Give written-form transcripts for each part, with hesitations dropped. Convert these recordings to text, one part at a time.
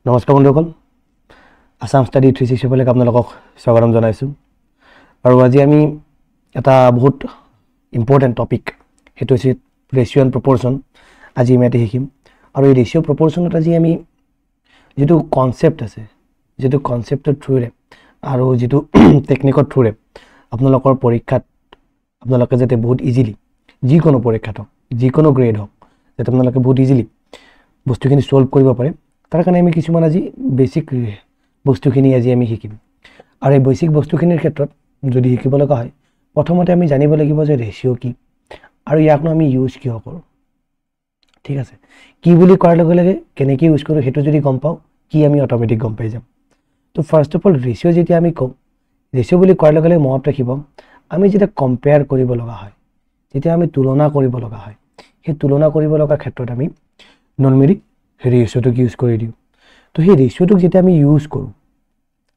নমস্কাৰ বন্ধুসকল, আসাম ষ্টাডি 365 লৈকে আপোনালোকক স্বাগতম জনাইছোঁ। আৰু আজি আমি এটা বহুত ইম্পৰ্টেণ্ট টপিক, সেইটো হৈছে ৰেচিঅ' এণ্ড প্ৰপৰ্চন। আজি আমি ইয়াতে শিকিম। আৰু এই ৰেচিঅ' প্ৰপৰ্চনত আজি আমি যিটো কনচেপ্ট আছে, যিটো কনচেপ্টৰ থ্ৰুৰে আৰু যিটো টেকনিকৰ থ্ৰুৰে আপোনালোকৰ পৰীক্ষাত আপোনালোকে যাতে বহুত ইজিলি যিকোনো পৰীক্ষাত হওক, যিকোনো গ্ৰেড হওক, যাতে আপোনালোকে বহুত ইজিলি বস্তুখিনি সলভ কৰিব পাৰে, তাৰ কাৰণে আমি কিছুমান আজি বেসিক বস্তুখিনি আজি আমি শিকিম। আৰু এই বেসিক বস্তুখিনিৰ ক্ষেত্ৰত যদি শিকিব লগা হয়, প্ৰথমতে আমি জানিব লাগিব যে ৰেচিঅ' কি আৰু ইয়াকনো আমি ইউজ কিয় কৰোঁ। ঠিক আছে, কি বুলি কোৱাৰ লগে লগে কেনেকৈ ইউজ কৰোঁ সেইটো যদি গম পাওঁ, কি আমি অট'মেটিক গম পাই যাম। তো ফাৰ্ষ্ট অফ অল ৰেচিঅ' যেতিয়া আমি কওঁ, ৰেচিঅ' বুলি কোৱাৰ লগে লগে মনত ৰাখিব, আমি যেতিয়া কম্পেয়াৰ কৰিব লগা হয়, যেতিয়া আমি তুলনা কৰিব লগা হয়, সেই তুলনা কৰিব লগা ক্ষেত্ৰত আমি নৰ্মেলি ৰেচিঅ'টোক ইউজ কৰি দিওঁ। তো সেই ৰেচিঅ'টোক যেতিয়া আমি ইউজ কৰোঁ,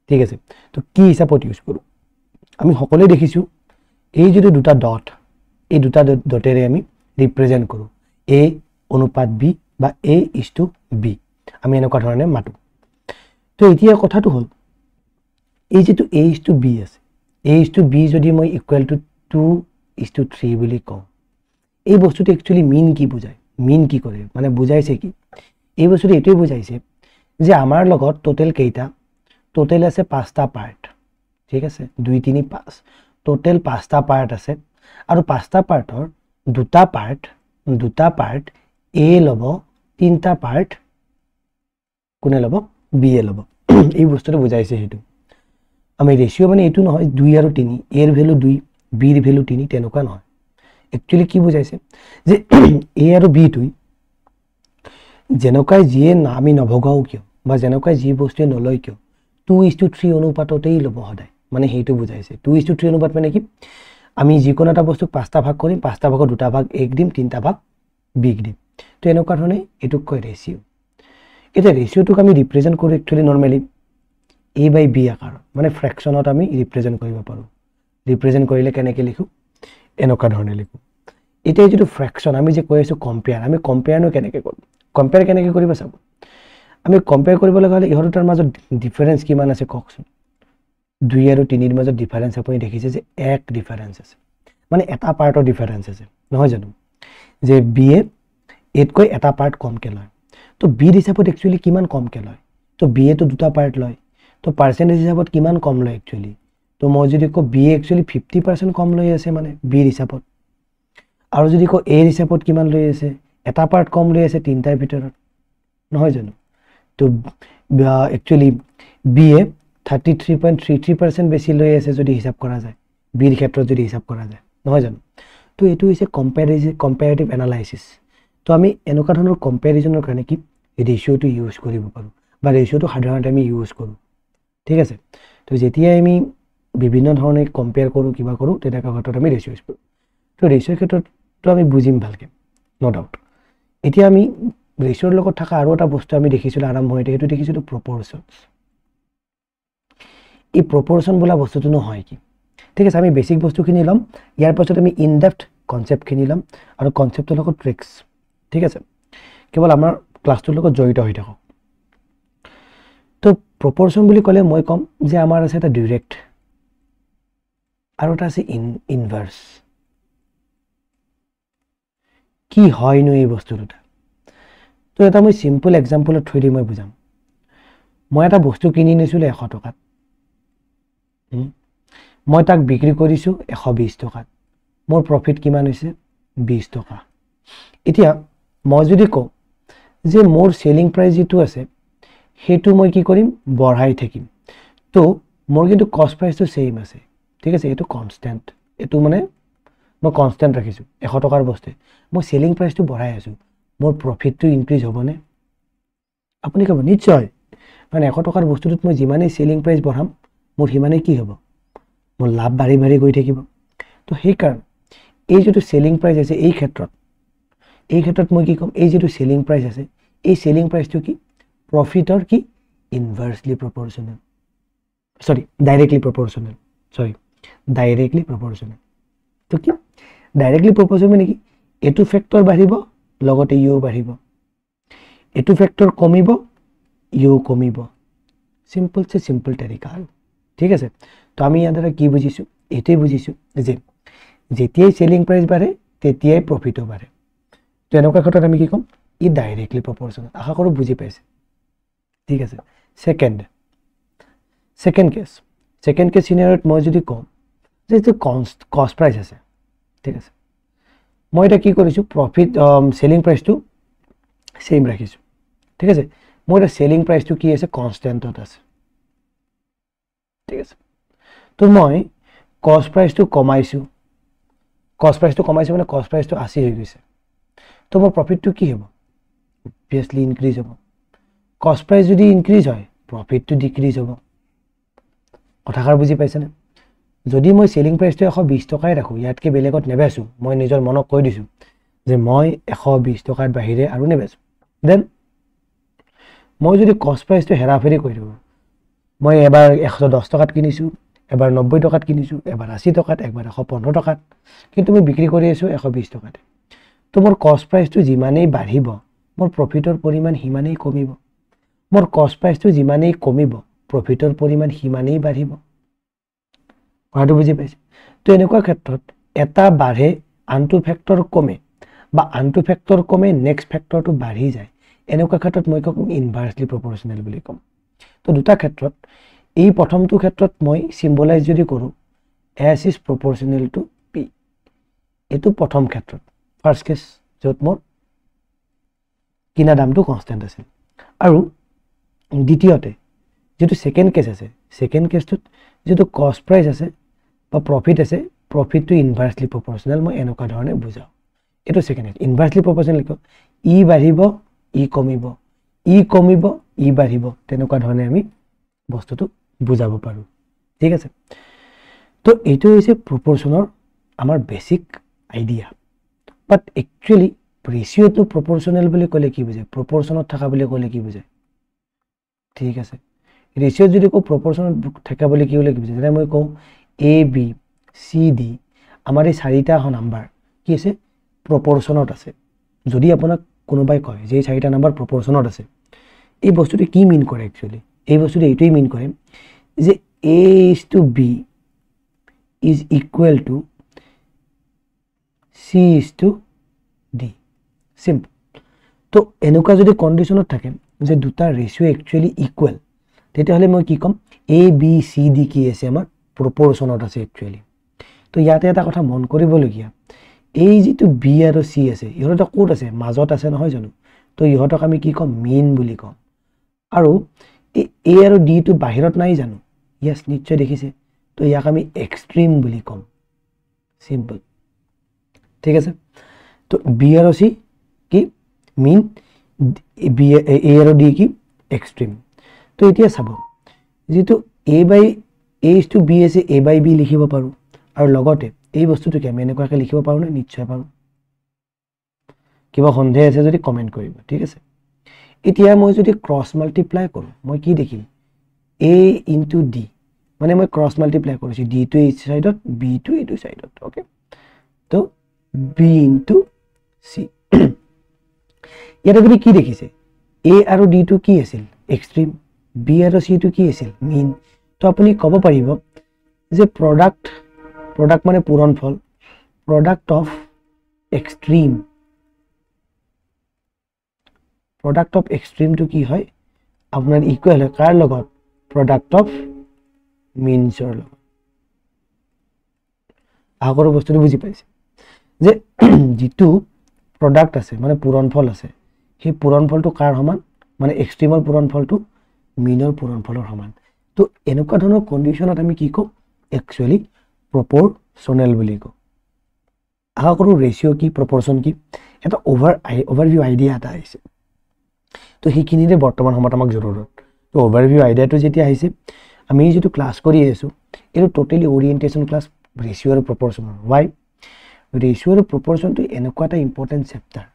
ঠিক আছে, তো কি হিচাপত ইউজ কৰোঁ? আমি সকলোৱে দেখিছোঁ এই যিটো দুটা ডট, এই দুটা ডটেৰে আমি ৰিপ্ৰেজেণ্ট কৰোঁ এ অনুপাত বি বা A:B, আমি এনেকুৱা ধৰণে মাতোঁ। তো এতিয়া কথাটো হ'ল, এই যিটো A:B আছে, A:B যদি মই ইকুৱেল টু 2:3 বুলি কওঁ, এই বস্তুটো একচুৱেলি মিন কি বুজায়, মিন কি কৰে, মানে বুজাইছে কি? এই বস্তুটো এইটোৱে বুজাইছে যে আমাৰ লগত টোটেল আছে 5টা পাৰ্ট। ঠিক আছে, 2, 3, 5, টোটেল 5টা পাৰ্ট আছে। আৰু 5টা পাৰ্টৰ দুটা পাৰ্ট এ ল'ব, 3টা পাৰ্ট কোনে ল'ব? বি এ ল'ব। এই বস্তুটো বুজাইছে সেইটো। আমি ৰেচিঅ' মানে এইটো নহয় 2 আৰু 3, এৰ ভেলু 2, বিৰ ভেলু 3, তেনেকুৱা নহয়। একচুৱেলি কি বুজাইছে যে এ আৰু বিটোই যেনেকুৱাই যিয়ে আমি নভগাও কিয় বা যেনেকুৱাই যি বস্তুৱে নলয় কিয় 2:3 অনুপাততেই ল'ব সদায়, মানে সেইটো বুজাইছে। 2:3 অনুপাত মানে কি? আমি যিকোনো এটা বস্তুক 5টা ভাগ কৰিম, 5টা ভাগৰ 2টা ভাগ এক দিম, 3টা ভাগ বিক দিম। তো এনেকুৱা ধৰণে এইটোক কয় ৰেচিঅ'। এতিয়া ৰেচিঅ'টোক আমি ৰিপ্ৰেজেণ্ট কৰোঁ একচুৱেলি নৰ্মেলি A/B আকাৰত, মানে ফ্ৰেকশ্যনত আমি ৰিপ্ৰেজেণ্ট কৰিব পাৰোঁ। ৰিপ্ৰেজেণ্ট কৰিলে কেনেকৈ লিখোঁ? এনেকুৱা ধৰণে লিখোঁ। এতিয়া যিটো ফ্ৰেকশ্যন আমি যে কৈ আছোঁ কম্পেয়াৰ, আমি কম্পেয়াৰনো কেনেকৈ কৰোঁ? কম্পেয়াৰ কেনেকৈ কৰিব চাব। আমি কম্পেয়াৰ কৰিব লগা হ'লে ইহঁত দুটাৰ মাজত ডিফাৰেঞ্চ কিমান আছে কওকচোন। 2 আৰু 3ৰ মাজত ডিফাৰেঞ্চ আপুনি দেখিছে যে 1 ডিফাৰেঞ্চ আছে, মানে এটা পাৰ্টৰ ডিফাৰেঞ্চ আছে, নহয় জানো? যে বিয়ে এতকৈ এটা পাৰ্ট কমকৈ লয়। তো বিৰ হিচাপত একচুৱেলি কিমান কমকৈ লয়? তো বিয়েটো দুটা পাৰ্ট লয়, তো পাৰ্চেণ্টেজ হিচাপত কিমান কম লয় একচুৱেলি? তো মই যদি কওঁ বিয়ে একচুৱেলি 50% কম লৈ আছে, মানে বিৰ হিচাপত। আৰু যদি কওঁ এৰ হিচাপত কিমান লৈ আছে? এটা পাৰ্ট কম লৈ আছে 3টাৰ ভিতৰত, নহয় জানো? তো একচুৱেলি বিয়ে 33.33% বেছি লৈ আছে যদি হিচাপ কৰা যায়, বিৰ ক্ষেত্ৰত যদি হিচাপ কৰা যায়, নহয় জানো? তো এইটো হৈছে কম্পেয়াৰেটিভ এনালাইচিছ। তো আমি এনেকুৱা ধৰণৰ কম্পেৰিজনৰ কাৰণে কি ৰেচিঅ'টো ইউজ কৰিব পাৰোঁ, বা ৰেচিঅ'টো সাধাৰণতে আমি ইউজ কৰোঁ। ঠিক আছে, তো যেতিয়াই আমি বিভিন্ন ধৰণে কম্পেয়াৰ কৰোঁ, কিবা কৰোঁ, তেনেকুৱা ক্ষেত্ৰত আমি ৰেচিঅ' ইউজ কৰোঁ। তো ৰেচিঅ'ৰ ক্ষেত্ৰতো আমি বুজিম ভালকৈ, ন' ডাউট। এতিয়া আমি ৰেচিঅ'ৰ লগত থকা আৰু এটা বস্তু আমি দেখিছিলোঁ আৰম্ভণিতে, সেইটো দেখিছিলোঁ প্ৰপৰ্চনছ। এই প্ৰপৰ্চন বোলা বস্তুটোনো হয় কি? ঠিক আছে, আমি বেছিক বস্তুখিনি ল'ম, ইয়াৰ পাছত আমি ইনডেপ্থ কনচেপ্টখিনি ল'ম, আৰু কনচেপ্টৰ লগত ট্ৰিক্স। ঠিক আছে, কেৱল আমাৰ ক্লাছটোৰ লগত জড়িত হৈ থাকক। তো প্ৰপৰ্চন বুলি ক'লে মই ক'ম যে আমাৰ আছে এটা ডিৰেক্ট আৰু এটা আছে ইনভাৰ্চ। কি হয়নো এই বস্তু দুটা? তো এটা মই চিম্পল এক্সাম্পলৰ থ্ৰুদি মই বুজাম। মই এটা বস্তু কিনি নিছিলোঁ 100 টকাত, মই তাক বিক্ৰী কৰিছোঁ 120 টকাত, মোৰ প্ৰফিট কিমান হৈছে? 20 টকা। এতিয়া মই যদি কওঁ যে মোৰ চেলিং প্ৰাইচ যিটো আছে সেইটো মই কি কৰিম? বঢ়াই থাকিম। তো মোৰ কিন্তু কষ্ট প্ৰাইচটো ছেইম আছে, ঠিক আছে, এইটো কনষ্টেণ্ট, এইটো মানে মই কনষ্টেণ্ট ৰাখিছোঁ 100 টকাৰ বস্তুৱে, মই চেলিং প্ৰাইচটো বঢ়াই আছোঁ, মোৰ প্ৰফিটটো ইনক্ৰিজ হ'বনে? আপুনি ক'ব নিশ্চয়, কাৰণ 100 টকাৰ বস্তুটোত মই যিমানেই চেলিং প্ৰাইচ বঢ়াম, মোৰ সিমানেই কি হ'ব? মোৰ লাভ বাঢ়ি বাঢ়ি গৈ থাকিব। তো সেইকাৰণে এই যিটো চেলিং প্ৰাইচ আছে, এই ক্ষেত্ৰত মই কি ক'ম? এই যিটো চেলিং প্ৰাইচ আছে, এই চেলিং প্ৰাইচটো কি? প্ৰফিটৰ কি? Inversely proportional, directly proportional. তো কি ডাইৰেক্টলি প্ৰপৰ্চনেল মানে কি? এইটো ফেক্টৰ বাঢ়িব, লগতে ইও বাঢ়িব, এইটো ফেক্টৰ কমিব, ইউ কমিব সিম্পল সে সিম্পল তৰিকা আৰু ঠিক আছে তো আমি ইয়াৰ দ্বাৰা কি বুজিছো এটাই বুজিছো যে যেতিয়াই সেলিং প্ৰাইস বাঢ়ে তেতিয়াই প্ৰফিটও বাঢ়ে তো এনেকুৱা ক্ষেত্ৰত আমি কি কম ই ডাইৰেক্টলি প্ৰপৰচনেল আশা কৰো বুজি পাইছে ঠিক আছে সেকেন্ড কেস সিনাৰিঅত মই যদি কম যে এইটো কষ্ট প্ৰাইস আছে ঠিক আছে মই এটা কি কৰিছো প্ৰফিট সেলিং প্ৰাইসটো সেম ৰাখিছো ঠিক আছে মই এটা সেলিং প্ৰাইসটো কি আছে কনস্ট্যান্টত আছে ঠিক আছে তো মই কষ্ট প্ৰাইসটো কমাইছো মানে কষ্ট প্ৰাইসটো 80 হৈ গৈছে তো মোৰ প্ৰফিটটো কি হ'ব obviously ইনক্ৰিজ হ'ব কষ্ট প্ৰাইস যদি ইনক্ৰিজ হয় প্ৰফিটটো ডিক্ৰিজ হ'ব কথাষাৰ বুজি পাইছেনে যদি মই সেলিং প্ৰাইসটো 120 টকাই ৰাখো ইয়াতকে বেলেগত নেবেছো মই নিজৰ মনক কৈ দিছো যে মই 120 টকাৰ বাহিৰে আৰু নেবেছো দেন মই যদি কষ্ট প্ৰাইসটো হেৰাফেৰি কৰি দিও মই এবাৰ 110 টকাত কিনিছো এবাৰ 90 টকাত কিনিছো এবাৰ 80 টকাত এবাৰ 115 টকাত কিন্তু মই বিক্ৰী কৰি আছো 120 টকাত তো মোৰ কষ্ট প্ৰাইসটো যিমানেই বাঢ়িব মোৰ প্ৰফিটৰ পৰিমাণ হিমানেই কমিব মোৰ কষ্ট প্ৰাইসটো যিমানেই কমিব প্ৰফিটৰ পৰিমাণ হিমানেই বাঢ়িব কথাটো বুজি পাইছে তো এনেকুৱা ক্ষেত্ৰত এটা বাঢ়ে আনটো ফেক্টৰ কমে বা আনটো ফেক্টৰ কমে নেক্সট ফেক্টৰটো বাঢ়ি যায় এনেকুৱা ক্ষেত্ৰত মই কম ইনভাৰ্সলি প্ৰপৰচনেল বুলি কম তো দুটা ক্ষেত্ৰত এই প্ৰথমটো ক্ষেত্ৰত মই সিম্বলাইজ যদি কৰো s is proportional to p এটো প্ৰথম ক্ষেত্ৰত ফাৰ্স্ট কেস যত মোৰ কিনা দামটো কনস্ট্যান্ট আছে আৰু দ্বিতীয়তে যেটো সেকেন্ড কেস আছে সেকেন্ড কেসটোত যেটো কষ্ট প্ৰাইস আছে বা প্ৰফিট আছে প্ৰফিটটো ইনভাৰ্সলি প্ৰপৰচনেল মই এনেকুৱা ধৰণে বুজাও এটো সেকেন্ড ইনভাৰ্সলি প্ৰপৰচনেল লিখো ই বাঢ়িব ই কমিব ই বাঢ়িব তেনেকুৱা ধৰণে আমি বস্তুটো বুজাব পাৰো ঠিক আছে তো এটো হৈছে প্ৰপৰচনৰ আমাৰ বেসিক আইডিয়া বাট একচুয়ালি ৰেশিও টু প্ৰপৰচনেল বুলি কলে কি বুজায় প্ৰপৰচনত থাকা বুলি কলে কি বুজায় ঠিক আছে ৰেশিও যদি কো প্ৰপৰচনত থাকা বুলি কি বুজায় যেনে মই কও a b c d আমাৰ এই চাৰিটা নাম্বাৰ কি আছে প্ৰপৰচনত আছে যদি আপোনাক কোনোবাই কয় যে এই চাৰিটা নাম্বাৰ প্ৰপৰচনত আছে এই বস্তুটো কি মিন কৰে একচুয়ালি এই বস্তুটো এইটোই মিন কৰে যে a is to b is equal to c is to d simple তো এনেকুৱা যদি কন্ডিশনত থাকে যে দুটা ৰেশিও একচুয়ালি ইকুয়াল তেতে হলে মই কি কম a b c d কি আছে আমাৰ প্ৰপৰচনত আছে একচুয়ালি তো ইয়াতে এটা কথা মন কৰিবলগীয়া এই যেটো b আৰু c আছে ইহত কোড আছে মাজত আছে নহয় জানো তো ইহতক আমি কি কম মিন বুলি কম আৰু a আৰু d টো বাহিৰত নাই জানো यस নিশ্চয় দেখিছে তো ইয়াক আমি এক্সট্ৰিম বুলি কম সিম্পল ঠিক আছে তো b আৰু c কি মিন b a আৰু d কি এক্সট্রিম তো এতিয়া চাব যেটো a by a is to b আছে a by b লিখিব পাৰো আৰু লগতে এই বস্তুটো কি আমি এনেকুৱাকৈ লিখিব পাৰো না নিশ্চয় পাৰো কিবা সন্দেহ আছে যদি কমেন্ট কৰিব ঠিক আছে এতিয়া মই যদি ক্ৰস মাল্টিপ্লাই কৰো মই কি দেখিম a into d মানে মই ক্ৰস মাল্টিপ্লাই কৰিছি d টু এই সাইডত b টু এইটো সাইডত ওকে তো b into c ইয়াতে আপুনি কি দেখিছে a আৰু d টু কি আছিল এক্সট্ৰিম b আৰু c টু কি আছিল মিন তো আপুনি ক'ব পাৰিব যে প্ৰডাক্ট মানে পূৰণফল product of extreme to কি হয় আপোনাৰ ইকুয়াল হয় কাৰ লগত product of means ৰ লগত আগৰ বস্তুটো বুজি পাইছে যে যেটো product আছে মানে পূৰণফল আছে সেই পূৰণফলটো কাৰ সমান মানে এক্সট্ৰিমৰ পূৰণফলটো মিনৰ পূৰণফলৰ সমান তো এনেকুৱা ধৰণৰ কন্ডিশনত আমি কি কম একচুয়ালি proportional বুলি কও আশা কৰো ৰেশিও কি প্ৰপৰচন কি এটা ওভাৰভিউ আইডিয়া এটা আছে তো হিকিনিৰে বৰ্তমান সময়ত আমাক জৰুৰত তো ওভাৰভিউ আইডিয়াটো যেতিয়া আহিছে আমি যেটো ক্লাস কৰি আছো এটো টোটালি ওৰিয়েন্টেশন ক্লাস ৰেশিও আৰু প্ৰপৰচন why ৰেশিও আৰু প্ৰপৰচনটো এনেকুৱা এটা ইম্পৰ্টেন্ট চেপ্টাৰ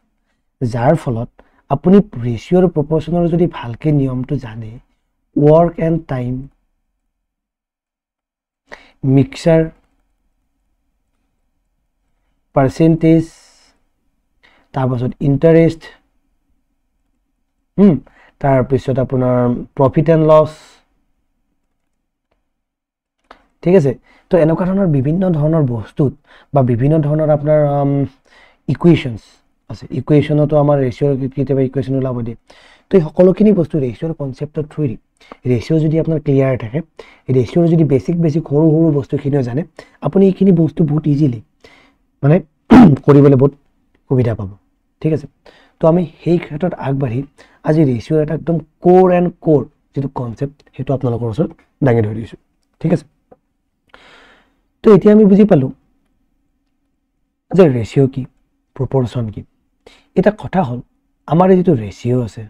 যাৰ ফলত আপুনি ৰেশিও আৰু প্ৰপৰচনৰ যদি ভালকে নিয়মটো জানে work and time mixer percentage তাৰ পাছত ইন্টাৰেস্ট তাৰপিছত আপোনাৰ প্ৰফিট এণ্ড লছ, ঠিক আছে। তো এনেকুৱা ধৰণৰ বিভিন্ন ধৰণৰ বস্তুত বা বিভিন্ন ধৰণৰ আপোনাৰ ইকুৱেশ্যনছ আছে, ইকুৱেশ্যনতো আমাৰ ৰেচিঅ'ৰ কেতিয়াবা ইকুৱেশ্যন ওলাব দিয়ে। তো এই সকলোখিনি বস্তু ৰেচিঅ'ৰ কনচেপ্টৰ থ্ৰুদি, ৰেচিঅ' যদি আপোনাৰ ক্লিয়াৰ থাকে, ৰেচিঅ'ৰ যদি বেছিক সৰু সৰু বস্তুখিনিও জানে, আপুনি এইখিনি বস্তু বহুত ইজিলি মানে কৰিবলৈ বহুত সুবিধা পাব, ঠিক আছে। তো আমি সেই ক্ষেত্ৰত আগবাঢ়ি আজি ৰেচিঅ'ৰ এটা একদম কোৰ এণ্ড কোৰ যিটো কনচেপ্ট সেইটো আপোনালোকৰ ওচৰত দাঙি ধৰি দিছোঁ, ঠিক আছে। তো এতিয়া আমি বুজি পালোঁ যে ৰেচিঅ' কি, প্ৰপৰশ্যন কি। এটা কথা হ'ল আমাৰ যিটো ৰেচিঅ' আছে,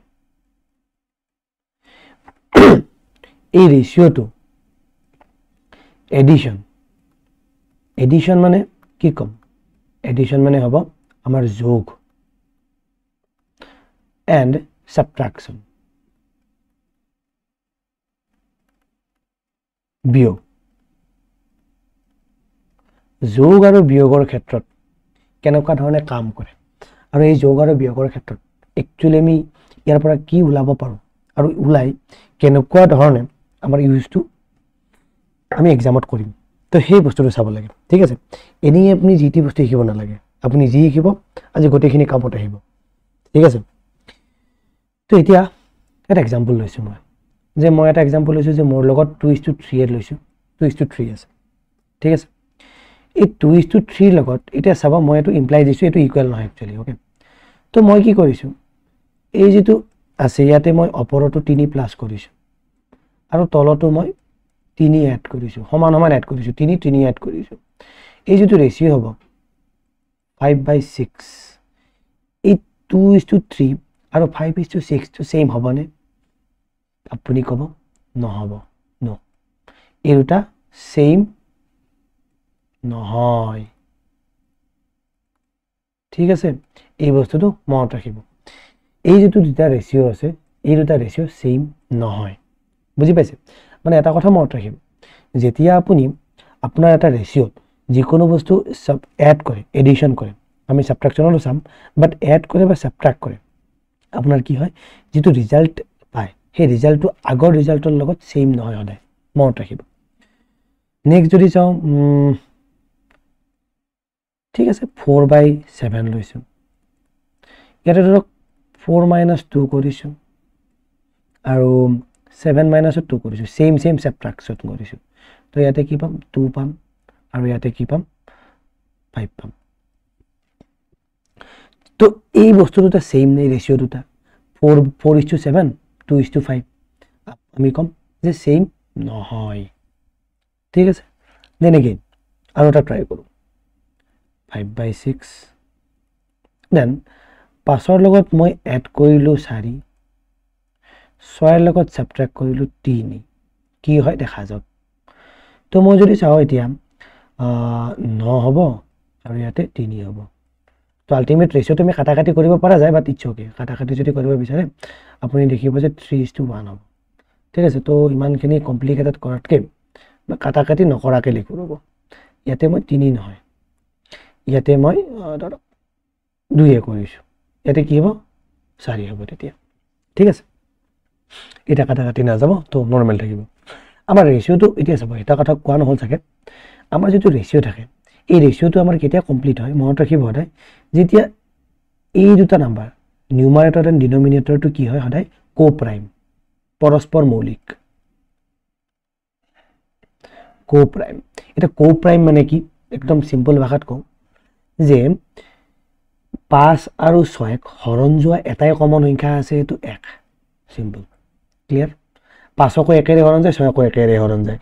এই ৰেচিঅ'টো এডিশ্যন মানে কি ক'ম, এডিশ্যন মানে হ'ব আমাৰ যোগ এণ্ড ছাবট্ৰাকশ্যন, বিয়োগ। যোগ আৰু বিয়োগৰ ক্ষেত্ৰত কেনেকুৱা ধৰণে কাম কৰে আৰু এই যোগ আৰু বিয়োগৰ ক্ষেত্ৰত একচুৱেলি আমি ইয়াৰ পৰা কি ওলাব পাৰোঁ আৰু ওলাই কেনেকুৱা ধৰণে আমাৰ ইউজটো আমি এক্সামত কৰিম, তো সেই বস্তুটো চাব লাগে, ঠিক আছে। এনেই আপুনি যি টি বস্তু শিকিব নালাগে, আপুনি যি শিকিব আজি গোটেইখিনি কামত আহিব, ঠিক আছে। তো এতিয়া এটা এক্সাম্পল লৈছোঁ মই এটা এক্সাম্পল লৈছোঁ যে মোৰ লগত 2:3 লৈছোঁ, 2:3 আছে, ঠিক আছে। এই 2:3 লগত এতিয়া চাব, মই এইটো ইমপ্লাই দিছোঁ, এইটো ইকুৱেল নহয় একচুৱেলি, অ'কে। তো মই কি কৰিছোঁ, এই যিটো আছে ইয়াতে মই ওপৰতো 3 প্লাছ কৰিছোঁ আৰু তলতো মই 3 এড কৰিছোঁ, সমান এড কৰিছোঁ, 3 এড কৰিছোঁ। এই যিটো ৰেচিঅ' হ'ব 5/6, এই 2:3 আৰু 5:6টো ছেইম হ'বনে? আপুনি ক'ব নহ'ব, ন, এই দুটা ছেইম নহয়, ঠিক আছে। এই বস্তুটো মনত ৰাখিব, এই যিটো দুটা ৰেচিঅ' আছে এই দুটা ৰেচিঅ' ছেইম নহয়, বুজি পাইছে? মানে এটা কথা মনত ৰাখিব, যেতিয়া আপুনি আপোনাৰ এটা ৰেচিঅ'ত যিকোনো বস্তু এড কৰে, এডিশ্যন কৰে, আমি ছাবট্ৰাকশ্যনতো চাম, বাট এড কৰে বা ছাবট্ৰাক্ট কৰে, আপোনাৰ কি হয়, যিটো ৰিজাল্ট পায় সেই ৰিজাল্টটো আগৰ ৰিজাল্টৰ লগত ছেইম নহয় সদায়, মনত ৰাখিব। নেক্সট যদি চাওঁ, ঠিক আছে 4/7 লৈছোঁ, ইয়াতে ধৰক 4 - 2 কৰিছোঁ আৰু 7 - 2 কৰিছোঁ, ছেইম ছাবট্ৰাকশ্যন কৰিছোঁ। তো ইয়াতে কি পাম, 2 পাম আৰু ইয়াতে কি পাম, 5 পাম। তো এই বস্তু দুটা ছেইম নে, ৰেচিঅ' দুটা 4:7, 2:5, আমি ক'ম যে ছেইম নহয়, ঠিক আছে। দেন এগেইন আৰু এটা ট্ৰাই কৰোঁ, 5/6, দেন 5ৰ লগত মই এড কৰিলোঁ 4, 6ৰ লগত ছাবট্ৰেক্ট কৰিলোঁ 3, কি হয় দেখা যাওক। তো মই যদি চাওঁ এতিয়া 9 হ'ব আৰু ইয়াতে 3 হ'ব। তো আল্টিমেট ৰেচিঅ'টো আমি কাটাকাটি কৰিব পৰা যায়, বাট ইটছ অ'কে, কাটাকাটি যদি কৰিব বিচাৰে আপুনি দেখিব যে 3:1 হ'ব, ঠিক আছে। তো ইমানখিনি কমপ্লিকেটেড কৰাতকৈ বা কাটাকাটি নকৰাকৈ লিখোঁ ৰ'ব, ইয়াতে মই 3 নহয়, ইয়াতে মই ধৰক 2 কৰিছোঁ, ইয়াতে কি হ'ব 4 হ'ব তেতিয়া, ঠিক আছে। এতিয়া কাটাকাটি নাযাব, তো নৰ্মেল থাকিব আমাৰ ৰেচিঅ'টো। এতিয়া চাব, এটা কথা কোৱা নহ'ল চাগে, আমাৰ যিটো ৰেচিঅ' থাকে এই ৰেচিঅ'টো আমাৰ কেতিয়া কমপ্লিট হয়, মনত ৰাখিব সদায়, যেতিয়া এই দুটা নাম্বাৰ নিউমাৰেটৰ এণ্ড ডিনমিনেটৰটো কি হয় সদায় কোপ্ৰাইম, পৰস্পৰ মৌলিক, কোপ্ৰাইম। এতিয়া কোপ্ৰাইম মানে কি, একদম চিম্পল ভাষাত কওঁ যে 5 আৰু 6ক হৰণ যোৱা এটাই কমন সংখ্যা আছে, এইটো 1, চিম্পল, ক্লিয়াৰ। 5কো 1ৰে হৰণ যায়, 6কো 1ৰে হৰণ যায়,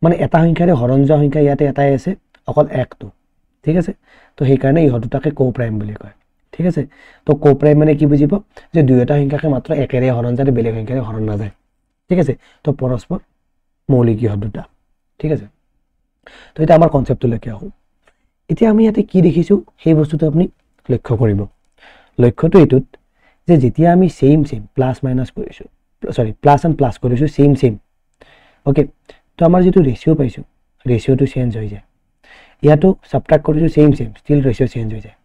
মানে এটা সংখ্যাৰে হৰণ যোৱা সংখ্যা ইয়াতে এটাই আছে, অকল 1টো, ঠিক আছে। তো সেইকাৰণে ইহঁত দুটাকে কোপ্ৰাইম বুলি কয়, ঠিক আছে। তো কোপ্ৰাইম মানে কি বুজিব, যে দুয়োটা সংখ্যাকে মাত্ৰ 1ৰে হৰণ যায়, বেলেগ সংখ্যাৰে হৰণ নাযায়, ঠিক আছে। তো পৰস্পৰ মৌলিক ইহঁত দুটা, ঠিক আছে। তো এতিয়া আমাৰ কনচেপ্টটোলৈকে আহোঁ। এতিয়া আমি ইয়াতে কি দেখিছোঁ সেই বস্তুটো আপুনি লক্ষ্য কৰিব। লক্ষ্যটো এইটোত যে যেতিয়া আমি ছেইম প্লাছ মাইনাছ কৰিছোঁ, প্লাছ এণ্ড প্লাছ কৰিছোঁ ছেইম, অ'কে। তো আমাৰ যিটো ৰেচিঅ' পাইছোঁ ৰেচিঅ'টো চেঞ্জ হৈ যায়, ইয়াতো ছাবট্ৰাক্ট কৰিছোঁ ছেইম, ষ্টিল ৰেচিঅ' চেঞ্জ হৈ যায়,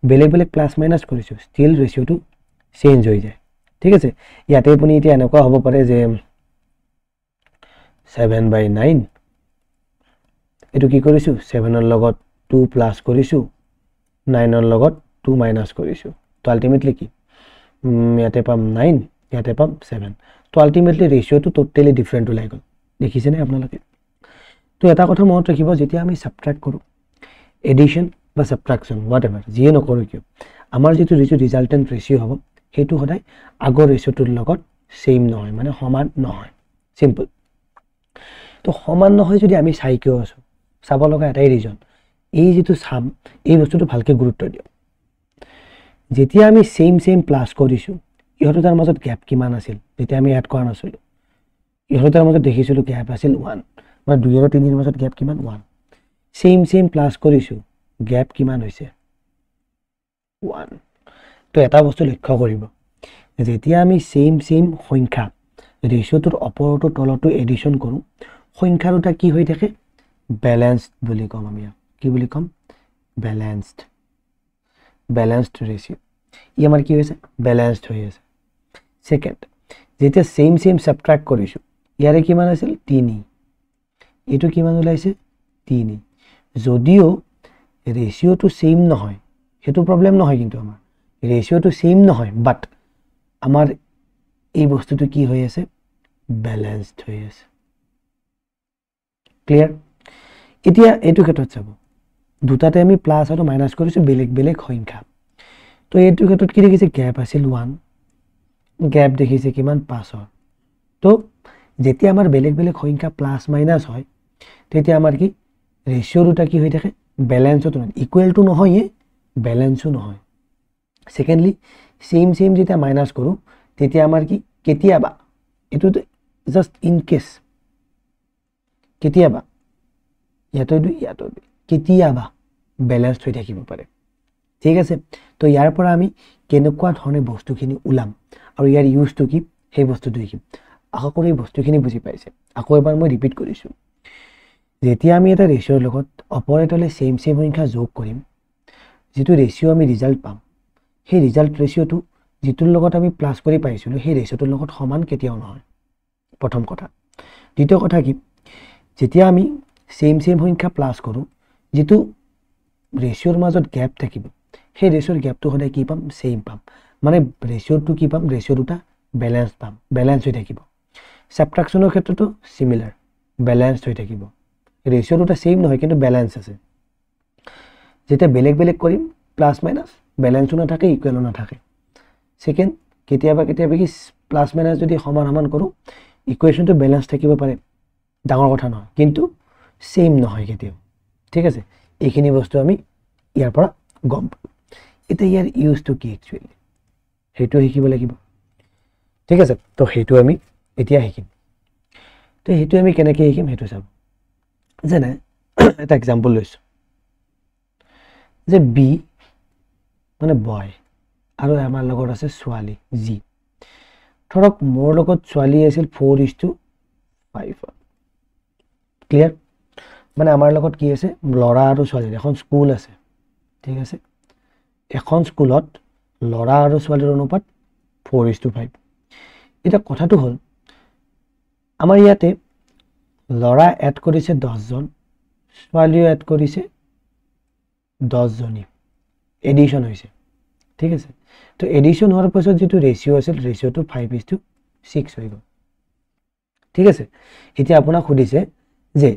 বেলেগ প্লাছ মাইনাছ কৰিছোঁ ষ্টিল ৰেচিঅ'টো চেঞ্জ হৈ যায়, ঠিক আছে ইয়াতে আপুনি এতিয়া এনেকুৱা হ'ব পাৰে যে 7/9 এটো কি কৰিছো 7 ৰ লগত 2 প্লাস কৰিছো 9 ৰ লগত 2 মাইনাস কৰিছো তো আলটিমেটলি কি ইয়াতে পাম 9 ইয়াতে পাম 7 তো আলটিমেটলি ৰেশিওটো টোটালি ডিফাৰেন্ট ওলাই গল দেখিছে নে আপোনালোকে তো এটা কথা মনত ৰাখিব যেতিয়া আমি সাবট্ৰাক্ট কৰো এডিশন বা সাবট্ৰাকশন হোৱাটএভাৰ যিয়ে নকৰো কিয় আমাৰ যেটো ৰিজাল্টেন্ট ৰেশিও হ'ব হেতু সদায় আগৰ ৰেশিওটোৰ লগত সেম নহয় মানে সমান নহয় সিম্পল তো সমান নহয় যদি আমি চাই কিয় আছো চাব লগা এটাই ৰিজন এই যেটো সাম এই বস্তুটো ভালকে গুৰুত্ব দিও যেতিয়া আমি সেম প্লাস কৰিছো ইহতৰ মাজত গ্যাপ কিমান আছিল যেতিয়া আমি এড কৰা নাছিল ইহতৰ মাজত দেখিছিলো গ্যাপ আছিল 1 মানে 2 আৰু 3 ৰ মাজত গ্যাপ কিমান 1 সেম প্লাস কৰিছো গ্যাপ কিমান হৈছে 1 তো এটা বস্তু লক্ষ্য কৰিব যেতিয়া আমি সেম সংখ্যা ৰেশিওটোৰ ওপৰতো তলতো এডিশন কৰো সংখ্যা দুটা কি হৈ থাকে ব্যালেন্সড বুলি কম আমি কি বুলি কম ব্যালেন্সড ৰেশিও ই আমাৰ কি হৈছে ব্যালেন্সড হৈ আছে সেকেন্ড যেতিয়া সেম সাবট্ৰাক্ট কৰিছো ইয়াৰে কিমান আছিল 3 এটো কিমান ওলাইছে 3 যদিও ৰেশিওটো সেম নহয় হেতু প্ৰবলেম নহয় কিন্তু আমাৰ ৰেশিওটো সেম নহয় বাট আমাৰ এই বস্তুটো কি হৈ আছে ব্যালেন্সড হৈ আছে ক্লিয়াৰ এতিয়া এটো ক্ষেত্ৰত চাব দুটাতে আমি প্লাস আৰু মাইনাস কৰিছো বেলেগ সংখ্যা তো এটো ক্ষেত্ৰত কি দেখিছে গ্যাপ আছিল 1 গ্যাপ দেখিছে কিমান 5 তো যেতিয়া আমাৰ বেলেগ সংখ্যা প্লাস মাইনাস হয় তেতিয়া আমাৰ কি ৰেশিও দুটা কি হৈ থাকে ব্যালেন্সটো নহয় ইকুৱেল টু নহয় ব্যালেন্সও নহয় সেকেন্ডলি সেম যেতিয়া মাইনাস কৰো তেতিয়া আমাৰ কি কেতিয়াবা এটো জাস্ট ইন কেস কেতিয়াবা ইয়াতো কেতিয়াবা ব্যালেন্স হৈ থাকিব পাৰে ঠিক আছে তো ইয়াৰ পৰা আমি কেনেকুৱা ধৰণে বস্তুখিনি উলাম আৰু ইয়াৰ ইউজটো কি সেই বস্তুটো দেখিম আশা কৰো এই বস্তুখিনি বুজি পাইছে আকৌ এবাৰ মই ৰিপিট কৰিছো যেতিয়া আমি এটা ৰেশিওৰ লগত অপাৰেটৰলে সেম সংখ্যা যোগ কৰিম যেটো ৰেশিও আমি ৰিজাল্ট পাম সেই ৰিজাল্ট ৰেশিওটো যেটোৰ লগত আমি প্লাস কৰি পাইছিলো সেই ৰেশিওটোৰ লগত সমান কেতিয়াও নহয় প্ৰথম কথা দ্বিতীয় কথা কি যেতিয়া আমি সেম সংখ্যা প্লাস কৰো যেটো ৰেশিওৰ মাজত গ্যাপ থাকিব সেই ৰেশিওৰ গ্যাপটো হলে কি পাম সেম পাম মানে ৰেশিওটো কি পাম ৰেশিও দুটা ব্যালেন্স পাম ব্যালেন্স হৈ থাকিব সাবট্ৰাকশনৰ ক্ষেত্ৰতো সিমিলাৰ ব্যালেন্স হৈ থাকিব ৰেশিও দুটা সেম নহয় কিন্তু ব্যালেন্স আছে যেটা বেলেগ কৰিম প্লাস মাইনাস ব্যালেন্সও না থাকে ইকুৱেলো না থাকে সেকেন্ড কেতিয়াবা কি প্লাস মাইনাস যদি সমান কৰো ইকুৱেশনটো ব্যালেন্স থাকিব পাৰে ডাঙৰ কথা নহয় কিন্তু সেম নহয় কেতিয়াও ঠিক আছে এইখিনি বস্তু আমি ইয়াৰ পৰা গম পালো এটা ইয়াৰ ইউজটো কি একচুয়ালি হেতু শিকিব লাগিব ঠিক আছে তো হেতু আমি এতিয়া শিকিম তো হেতু আমি কেনেকৈ শিকিম হেতু চাব যেনে এটা এক্সাম্পল লৈছো যে বি মানে বয় আৰু আমাৰ লগত আছে ছোৱালী জি ধৰক মোৰ লগত ছোৱালী আছিল 4:5 ক্লিয়াৰ মানে আমাৰ লগত কি আছে লৰা আৰু ছোৱালী এখন স্কুল আছে ঠিক আছে এখন স্কুলত লৰা আৰু ছোৱালীৰ অনুপাত 4:5 এটা কথাটো হল আমাৰ ইয়াতে লৰা এড কৰিছে 10 জন ছোৱালীও এড কৰিছে 10 জনী এডিশন হৈছে ঠিক আছে তো এডিশন হোৱাৰ পাছত যেটো ৰেশিও আছিল ৰেশিওটো 5:6 হৈ গল ঠিক আছে এতিয়া আপোনাক খুদিছে যে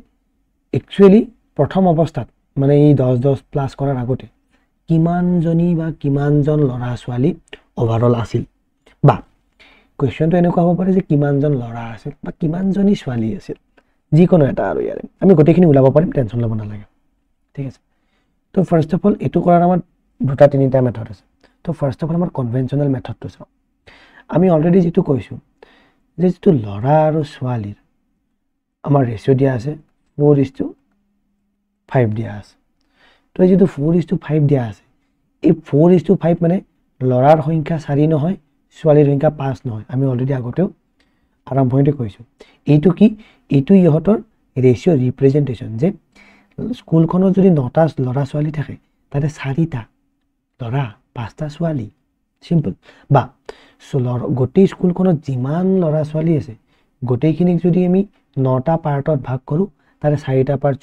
একচুয়ালি প্ৰথম অৱস্থাত মানে এই 10 প্লাস কৰাৰ আগতে কিমান জনী বা কিমান জন লৰা ছোৱালী ওভাৰঅল আছিল বা কোৱেশ্চনটো এনেকুৱা হ'ব পাৰে যে কিমান জন লৰা আছিল বা কিমান জনী ছোৱালী আছিল যিকোনো এটা আৰু ইয়াৰে আমি গোটেইখিনি উলাব পাৰিম টেনচন ল'ব নালাগে ঠিক আছে তো ফাৰ্স্ট অফ অল এটো কৰাৰ আমাৰ দুটা তিনিটা মেথড আছে তো ফাৰ্স্ট অফ অল আমাৰ কনভেনশনাল মেথডটো চাও আমি অলৰেডি যেটো কৈছো যে যেটো লৰা আৰু ছোৱালীৰ আমাৰ ৰেশিও দিয়া আছে 4:5 দিয়া আছে তো যেটো 4:5 দিয়া আছে এই 4:5 মানে লৰাৰ সংখ্যা 4 নহয় ছোৱালীৰ সংখ্যা 5 নহয় আমি অলৰেডি আগতেও আৰম্ভণিতে কৈছো এইটো কি এইটো ইহতৰ ৰেশিও ৰিপ্ৰেজেন্টেশন যে স্কুলখনত যদি 9টা লৰা ছোৱালী থাকে তাতে 4টা লৰা 5টা ছোৱালী সিম্পল বা গোটেই স্কুলখনত যিমান ল'ৰা ছোৱালী আছে গোটেইখিনিক যদি আমি 9টা পাৰ্টত ভাগ কৰোঁ তাৰে 4টা পাৰ্ট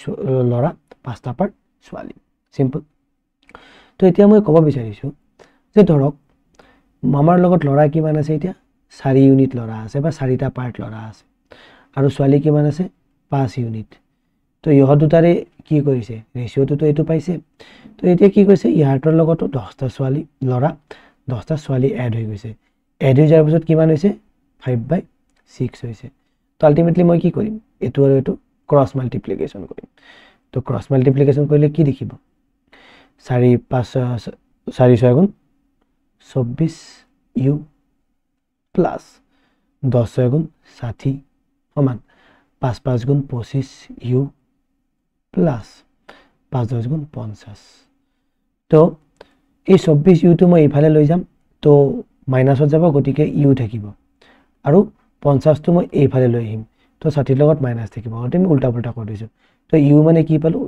ল'ৰা 5টা পাৰ্ট ছোৱালী সিম্পল তো এতিয়া মই ক'ব বিচাৰিছোঁ যে ধৰক আমাৰ লগত ল'ৰা কিমান আছে এতিয়া 4 ইউনিট ল'ৰা আছে বা 4টা পাৰ্ট ল'ৰা আছে আৰু ছোৱালী কিমান আছে 5 ইউনিট তো ইহঁত দুটাৰে কি কৰিছে ৰেচিঅ'টোতো এইটো পাইছে তো এতিয়া কি কৈছে ইয়াৰটোৰ লগতো 10টা ছোৱালী ল'ৰা 10টা ছোৱালী এড হৈ গৈছে এড হৈ যোৱাৰ পিছত কিমান হৈছে 5/6 হৈছে তো আল্টিমেটলি মই কি কৰিম এইটো আৰু এইটো ক্ৰছ মাল্টিপ্লিকেশ্যন কৰিম তো ক্ৰছ মাল্টিপ্লিকেশ্যন কৰিলে কি দেখিব 4 6 গুণ 24 ইউ প্লাছ 10 গুণ 60 সমান 5 গুণ 25 ইউ প্লাছ 5 গুণ 50 তো এই 24 ইউটো মই এইফালে লৈ যাম তো মাইনাছত যাব গতিকে ইউ থাকিব আৰু 50টো মই এইফালে লৈ আহিম তো 60ৰ লগত মাইনাছ থাকিব গতিকে আমি উল্টা পুল্টা কৰি দিছোঁ তো ইউ মানে কি পালোঁ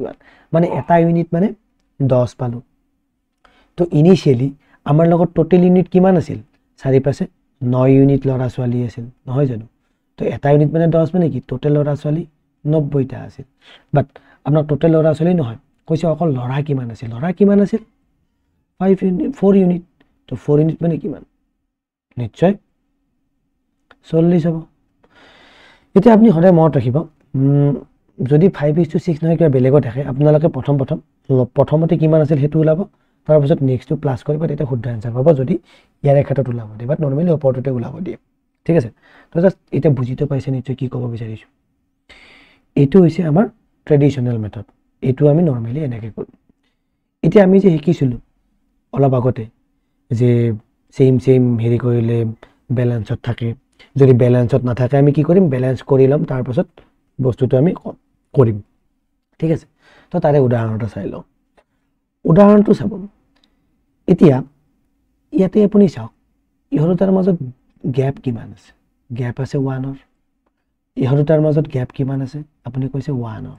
মানে এটা ইউনিট মানে 10 পালোঁ তো ইনিচিয়েলি আমাৰ লগত টোটেল ইউনিট কিমান আছিল 4 পাছে 9 ইউনিট ল'ৰা ছোৱালী আছিল নহয় জানো তো এটা ইউনিট মানে 10 মানে কি টোটেল ল'ৰা ছোৱালী 90টা আছিল বাট আপোনাৰ টোটেল ল'ৰা ছোৱালী নহয় কৈছে অকল ল'ৰা কিমান আছিল 4 ইউনিট তো 4 ইউনিট মানে কিমান নিশ্চয় 40 হ'ব এতিয়া আপুনি সদায় মনত ৰাখিব যদি 5:6 নহয় কিবা বেলেগত থাকে আপোনালোকে প্ৰথমতে কিমান আছিল সেইটো ওলাব তাৰপিছত নেক্সটটো প্লাছ কৰিব তেতিয়া শুদ্ধ এনসাৰ পাব যদি ইয়াৰ ক্ষেত্ৰত ওলাব দিয়ে বাট নৰ্মেলি ওপৰটোতে ওলাব দিয়ে ঠিক আছে তো জাস্ট এটা বুজিটো পাইছে নিশ্চয় কি ক'ব বিচাৰিছোঁ এইটো হৈছে আমাৰ ট্ৰেডিশনেল মেথড এইটো আমি নৰ্মেলি এনেকৈ কৰোঁ এতিয়া আমি যে শিকিছিলোঁ অলপ আগতে যে সেম হেৰি কৰিলে বেলেন্সত থাকে যদি বেলেন্সত নাথাকে আমি কি কৰিম বেলেন্স কৰি ল'ম তাৰপিছত বস্তুটো আমি কৰিম ঠিক আছে তো তাৰে উদাহৰণ এটা চাই লওঁ উদাহৰণটো চাব এতিয়া ইয়াতে আপুনি চাওক ইহঁত দুটাৰ মাজত গ্যাপ কিমান আছে গ্যাপ আছে 1ৰ ইহঁত দুটাৰ মাজত গ্যাপ কিমান আছে আপুনি কৈছে 1ৰ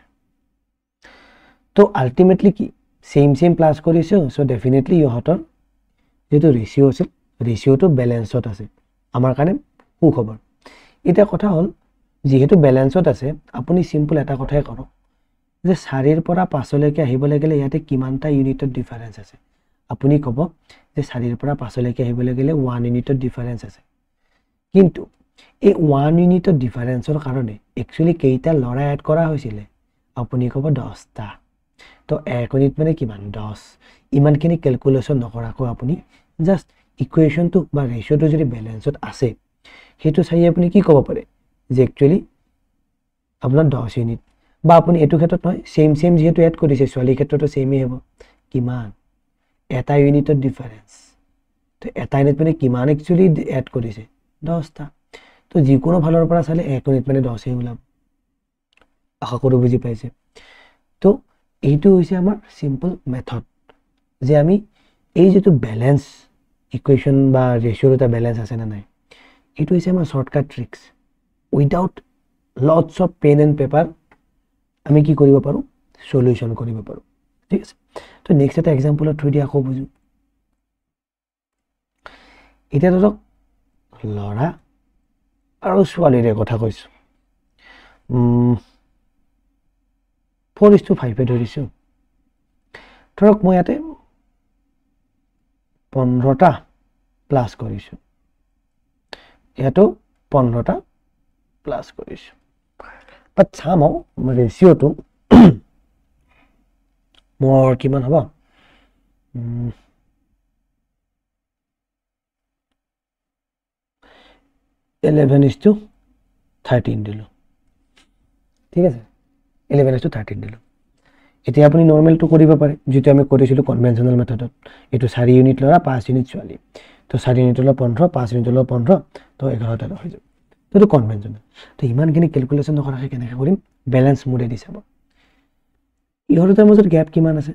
তো আল্টিমেটলি কি সেম প্লাছ কৰিছোঁ সো ডেফিনেটলি ইহঁতৰ যেটো ৰেচিঅ' আছে ৰেচিঅ'টো বেলেন্সত আছে আমাৰ কাৰণে সুখবৰ এটা কথা হ'ল যেহেতু বেলেন্সত আছে আপুনি সিম্পল এটা কথাই কৰক যে 4ৰ পৰা 5লৈকে আহিবলৈ গ'লে ইয়াতে কিমানটা ইউনিটৰ ডিফাৰেন্স আছে আপুনি ক'ব যে 4ৰ পৰা 5লৈকে আহিবলৈ গ'লে 1 ইউনিটৰ ডিফাৰেন্স আছে কিন্তু এই 1 ইউনিটৰ ডিফাৰেন্সৰ কাৰণে একচুয়ালি কেইটা ল'ৰা এড কৰা হৈছিল আপুনি ক'ব 10টা তো 1 ইউনিট মানে কিমান 10 ইমানখিনি ক্যালকুলেশন নকৰাকৈ আপুনি জাস্ট ইকুৱেশনটো বা ৰেচিঅ'টো যদি বেলেন্সত আছে হেতু চাই আপুনি কি ক'ব পাৰে যে একচুয়ালি আপোনাৰ 10 ইউনিট বা আপুনি এটো ক্ষেত্ৰত নহয় সেম যেহেতু এড কৰিছে ছোৱালী ক্ষেত্ৰটো সেমই হ'ব কিমান এটা ইউনিটৰ ডিফাৰেন্স তো এটা ইউনিট মানে কিমান একচুয়ালি এড কৰিছে 10টা তো যিকোনো ফালৰ পৰা চালে 1 ইউনিট মানে 10 এই ওলাব আশা কৰো বুজি পাইছে তো এইটো হৈছে আমাৰ সিম্পল মেথড যে আমি এই যেটো ব্যালেন্স ইকুৱেশন বা ৰেচিঅ'ৰ এটা ব্যালেন্স আছে না নাই এইটো হৈছে আমাৰ shortcut tricks without lots of pen and paper আমি কি কৰিব পাৰো সলিউশন কৰিব পাৰো ঠিক আছে তো নেক্সট এটা এক্সাম্পলৰ থ্ৰু দি আকৌ বুজো এটা ধৰক ল'ৰা আৰু ছোৱালীৰে কথা কৈছো 4:5 এ ধৰিছো ধৰক মই ইয়াতে 15টা প্লাস কৰিছো ইয়াতো 15টা প্লাস কৰিছো বাট চামও ৰেচিঅ'টো মোৰ কিমান হ'ব 11:13 দিলো ঠিক আছে 11:13 দিলো এতিয়া আপুনি নরমালটো কৰিব পাৰে যেটো আমি কৰিছিলো কনভেনশনাল মেথডত এটো 4 ইউনিট লৰা 5 ইউনিট ছোৱালী তো 4 ইউনিট লৰা 15 5 ইউনিট লৰা 15 তো 11টা হৈ যাব তো এটো কনভেনশনাল তো ইমানখিনি ক্যালকুলেশন নকৰাকে কেনেকৈ কৰিম ব্যালেন্স মোডে দি চাব ইহঁতৰ মাজত গ্যাপ কিমান আছে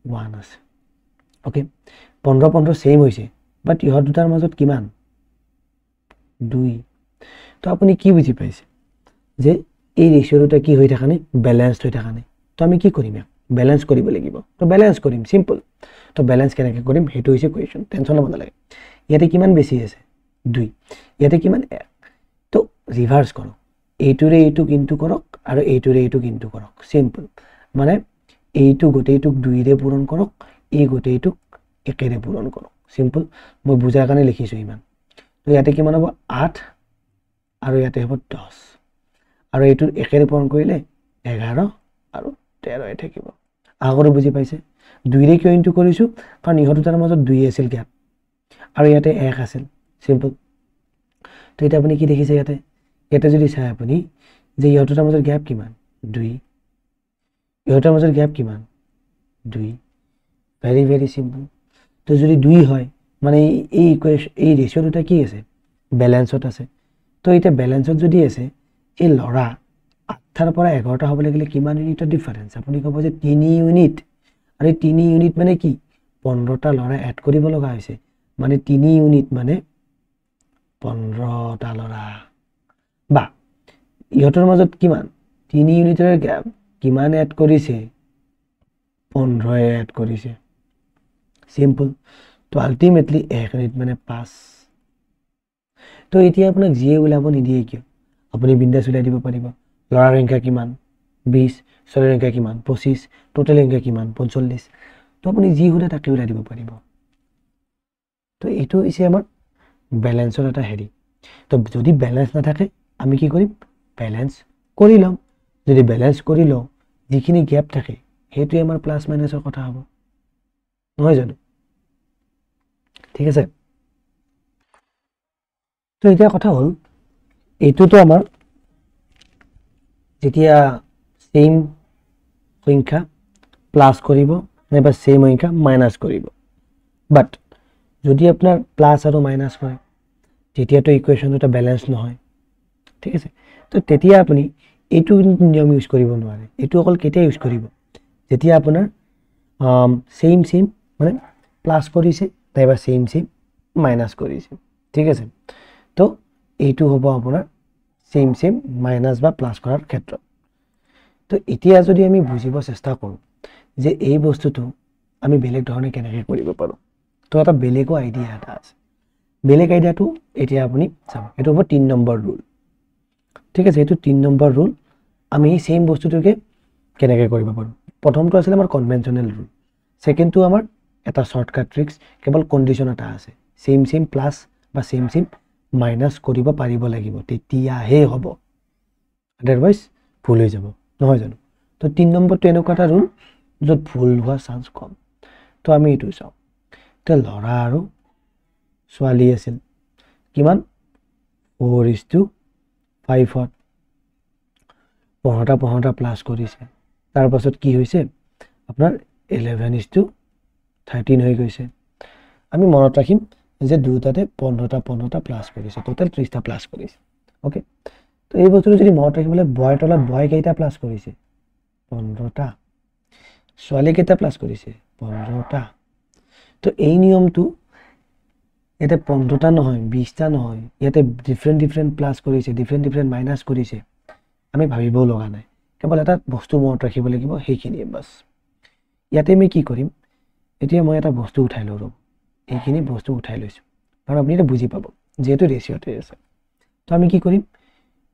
1 আছে ওকে 15 15 সেম হৈছে বাট ইহঁত দুটাৰ মাজত কিমান 2 তো আপুনি কি বুজি পাইছে যে এই ৰেচিঅ'টা কি হৈ থাকা নাই ব্যালেন্সড হৈ থাকা নাই তো আমি কি কৰিম বেলেঞ্চ কৰিব লাগিব তো বেলেঞ্চ কৰিম সিম্পল তো বেলেঞ্চ কেনেকৈ কৰিম হেতু হৈছে কোৱেশ্চন টেনচন ল'ব নালাগে ইয়াতে কিমান বেছি আছে 2 ইয়াতে কিমান 1 তো ৰিভাৰ্স কৰক এইটোৰে এইটো কিন্তু কৰক আৰু এইটোৰে এইটো কিন্তু কৰক সিম্পল মানে এইটো গোটেইটোক 2 ৰে পূৰণ কৰক এই গোটেইটোক 1 ৰে পূৰণ কৰক সিম্পল মই বুজাৰ কাৰণে লিখিছো ইমান তো ইয়াতে কিমান হ'ব 8 আৰু ইয়াতে হ'ব 10 আৰু এইটো 1 ৰে পূৰণ কৰিলে 11 আৰু 13 এ থাকিব আগৰে বুজি পাইছে 2 ৰে কিয় ইনটু কৰিছো কাৰণ ইহত দুটাৰ মাজত 2 আছিল গ্যাপ আৰু ইয়াতে 1 আছিল সিম্পল তো এটা আপুনি কি দেখিছে ইয়াতে যদি চাই আপুনি যে ইহত দুটাৰ মাজত গ্যাপ কিমান 2 ইহতৰ মাজত গ্যাপ কিমান 2 ভেৰি ভেৰি সিম্পল তো যদি 2 হয় মানে এই ইকুয়েশন এই রেশিও দুটা কি আছে ব্যালেন্সত আছে তো এটা ব্যালেন্সত যদি আছে এই লৰা 8টাৰ পৰা 11টা হ'ব লাগিলে কিমান ইউনিটৰ ডিফাৰেন্স আপুনি ক'ব যে 3 ইউনিট আৰু 3 ইউনিট মানে কি 15টা লৰা এড কৰিব লগা হৈছে মানে 3 ইউনিট মানে 15টা লৰা বা ইহতৰ মাজত কিমান 3 ইউনিটৰ গ্যাপ কিমান এড কৰিছে 15 এড কৰিছে সিম্পল তো আলটিমেটলি 1 ইউনিট মানে 5 তো এতিয়া আপোনাক জিয়ে ওলাব নিদিয়ে কিয় আপুনি বিন্দাস উলাই দিব পাৰিব লৰাৰ সংখ্যা কিমান 20 ছোৱালীৰ সংখ্যা কিমান 25 টোটাল সংখ্যা কিমান 45 তো আপুনি জি হুদা তাকে উলাই দিব পাৰিব তো এটো হৈছে আমাৰ ব্যালেন্সৰ এটা হেৰি তো যদি ব্যালেন্স না থাকে আমি কি কৰিম ব্যালেন্স কৰি লম যদি ব্যালেন্স কৰি লও যিখিনি গ্যাপ থাকে হেতু আমাৰ প্লাস মাইনাসৰ কথা হ'ব নহয় জানো ঠিক আছে তো এতিয়া কথা হল এটো তো আমাৰ যেতিয়া সেম সংখ্যা প্লাস কৰিব নাইবা সেম সংখ্যা মাইনাস কৰিব বাট যদি আপোনাৰ প্লাস আৰু মাইনাস হয় তেতিয়া তো ইকুয়েশন দুটা ব্যালেন্স নহয় ঠিক আছে তো তেতিয়া আপুনি এটো নিয়ম ইউজ কৰিব নোৱাৰে এটো অকল কেতিয়া ইউজ কৰিব যেতিয়া আপোনাৰ সেম মানে প্লাস কৰিছে নাইবা সেম মাইনাস কৰিছে ঠিক আছে তো এইটো হ'ব আপোনাৰ সেম মাইনাস বা প্লাস কৰাৰ ক্ষেত্ৰত তো এতিয়া যদি আমি বুজিব চেষ্টা কৰো যে এই বস্তুটো আমি বেলেগ ধৰণে কেনেকৈ কৰিব পাৰো তো এটা বেলেগ আইডিয়া এটা আছে বেলেগ আইডিয়াটো এতিয়া আপুনি চাব এটো হ'ব 3 নম্বৰ ৰুল ঠিক আছে এটো 3 নম্বৰ ৰুল আমি সেম বস্তুটোকে কেনেকৈ কৰিব পাৰো প্ৰথমটো আছিল আমাৰ কনভেনশনাল ৰুল সেকেন্ডটো আমাৰ এটা শৰ্টকাট ট্ৰিক্স কেৱল কন্ডিশন এটা আছে সেম প্লাস বা সেম মাইনাস কৰিব পাৰিব লাগিব তেতিয়াহে হ'ব আদাৰৱাইজ ভুল হৈ যাব নহয় জানো তো 3 নম্বৰটো এনেকুৱা এটা ৰুল যত ভুল হোৱা চান্স কম তো আমি এটো চাও তো লৰা আৰু ছোৱালী আছিল কিমান 4:5 পঢ়া প্লাস কৰিছে তাৰ পাছত কি হৈছে আপোনাৰ 11:13 হৈ গৈছে আমি মনত ৰাখিম যে দুটাতে 15টা প্লাস কৰিছে টোটাল 30টা প্লাস কৰিছে ওকে তো এই বস্তুটো যদি মনত ৰাখিবলে বয়ৰ তলত বয় কেইটা প্লাস কৰিছে 15টা ছোৱালী কেইটা প্লাস কৰিছে 15টা তো এই নিয়মটো ইয়াতে 15টা নহয় 20টা নহয় ইয়াতে ডিফাৰেন্ট প্লাস কৰিছে ডিফাৰেন্ট মাইনাস কৰিছে আমি ভাবিবও লগা নাই কেৱল এটা বস্তু মনত ৰাখিব লাগিব হেখিনি বাস ইয়াতে আমি কি কৰিম এতিয়া মই এটা বস্তু উঠাই লও এইখিনি বস্তু উঠাই লৈছো কাৰণ আপুনি এটা বুজি পাব যেটো ৰেশিওতে আছে তো আমি কি কৰিম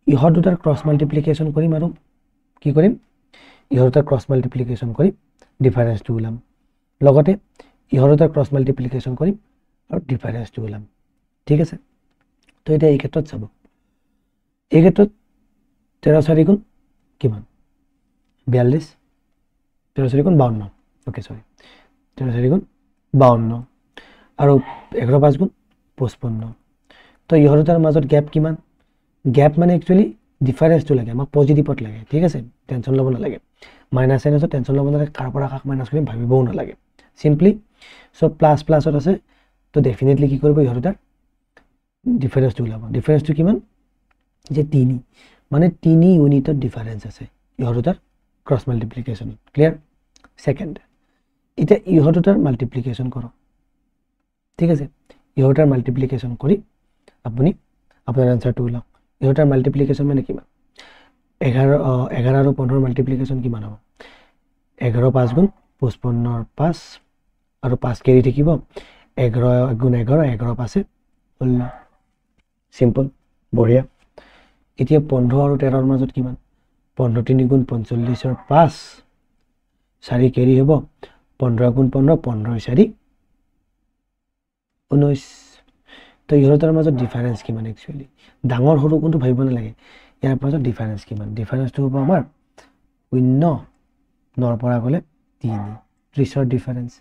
ইহত দুটাৰ ক্ৰস মাল্টিপ্লিকেশন কৰিম আৰু কি কৰিম ইহত দুটাৰ ক্ৰস মাল্টিপ্লিকেশন কৰিম ডিফাৰেন্সটো উলাম লগতে ইহত দুটাৰ ক্ৰস মাল্টিপ্লিকেশন কৰিম আৰু ডিফাৰেন্সটো উলাম ঠিক আছে তো এটা এই ক্ষেত্ৰত চাব এই ক্ষেত্ৰত 13 গুণ কিমান 42 13 গুণ 52 ওকে সৰি 13 গুণ 52 আৰু 11 গুণ 55 তো ইহতৰ মাজত গ্যাপ কিমান গ্যাপ মানে একচুয়ালি ডিফাৰেন্সটো লাগে আমাক পজিটিভত লাগে ঠিক আছে টেনশন ল'ব নালাগে মাইনাস সাইনছত টেনশন ল'ব নালাগে কাৰ পৰা কাক মাইনাস কৰিম ভাবিবও নালাগে সিম্পলি সো প্লাসত আছে তো ডেফিনেটলি কি কৰিব ইহতৰ ডিফাৰেন্সটো ওলাব ডিফাৰেন্সটো কিমান যে 3 মানে 3 ইউনিটৰ ডিফাৰেন্স আছে ইহতৰ ক্ৰস মাল্টিপ্লিকেশন ক্লিয়াৰ সেকেন্ড এটা ইহতৰ মাল্টিপ্লিকেশন কৰক ঠিক আছে ইহতৰ মাল্টিপ্লিকেশন কৰি আপুনি আপোনাৰ আনসাৰটো উলাওক ইহতৰ মাল্টিপ্লিকেশন মানে কিমান 11 আৰু 15 মাল্টিপ্লিকেশন কিমান হ'ব 11 5 গুণ 55 5 আৰু 5 কেৰি থাকিব 11 গুণ 11 11 5 16 সিম্পল বঢ়িয়া এতিয়া 15 আৰু 13 ৰ মাজত কিমান 15 3 গুণ 45 ৰ 5 4 কেৰি হ'ব 15 গুণ 15 15 4 19 তো ইহঁতৰ মাজত ডিফাৰেন্স কিমান একচুয়ালি ডাঙৰ সৰু কোনটো ভাবিব নালাগে ইয়াৰ মাজত ডিফাৰেন্স কিমান ডিফাৰেন্সটো হ'ব আমাৰ 0 নৰ পৰা গলে 3 30 ৰ ডিফাৰেন্স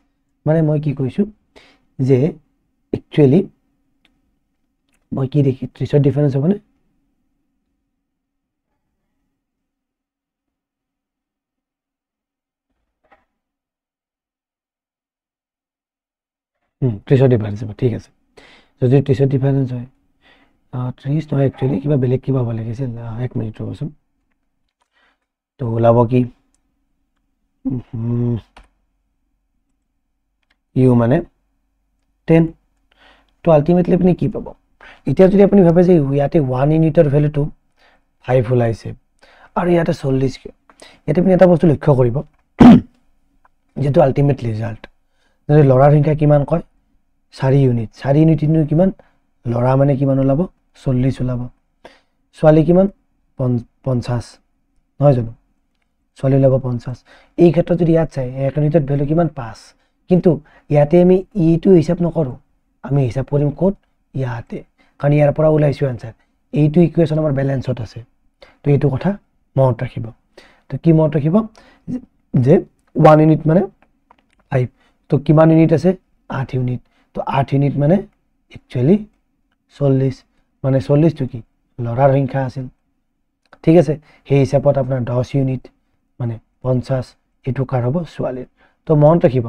মানে মই কি কৈছো যে একচুয়ালি মই কি দেখি 30 ৰ ডিফাৰেন্স হ'ব নে 30 ৰ ডিফাৰেন্স হ'ব ঠিক আছে যদি 30 ৰ ডিফাৰেন্স হয় 30 নহয় একচুয়ালি কিবা বেলেগ কিবা হ'ব লাগিছিল 1 মিনিট ৰবচোন তো ওলাব কি ইউ মানে 10 তো আলটিমেটলি আপুনি কি পাব এতিয়া যদি আপুনি ভাবে যে ইয়াতে 1 ইউনিটৰ ভ্যালুটো 5 ওলাইছে আৰু ইয়াতে 40 কি ইয়াতে আপুনি এটা বস্তু লক্ষ্য কৰিব যেটো আলটিমেট ৰিজাল্ট যদি লৰাৰ সংখ্যা কিমান কয় 4 ইউনিট 4 ইউনিট ইনু কিমান লৰা মানে কিমান ওলাব 40 ওলাব ছোৱালী কিমান 50 নহয় জানো ছোৱালী ওলাব 50 এই ক্ষেত্ৰত যদি ইয়াত চাই এক ইউনিটৰ ভ্যালু কিমান 5 কিন্তু ইয়াতে আমি ইটো হিসাব নকৰো আমি হিসাব কৰিম কোড ইয়াতে কাৰণ ইয়াৰ পৰা ওলাইছো आंसर এইটো ইকুৱেচন আমাৰ ব্যালেন্সত আছে তো এইটো কথা মনত ৰাখিব তো কি মনত ৰাখিব যে 1 ইউনিট মানে 5 তো কিমান ইউনিট আছে 8 ইউনিট তো 8 ইউনিট মানে একচুয়ালি 40 মানে 40 তো কি লৰাৰ সংখ্যা আছিল ঠিক আছে সেই হিচাপত আপোনাৰ 10 ইউনিট মানে 50 এটো কাৰ হ'ব ছোৱালীৰ তো মনত ৰাখিব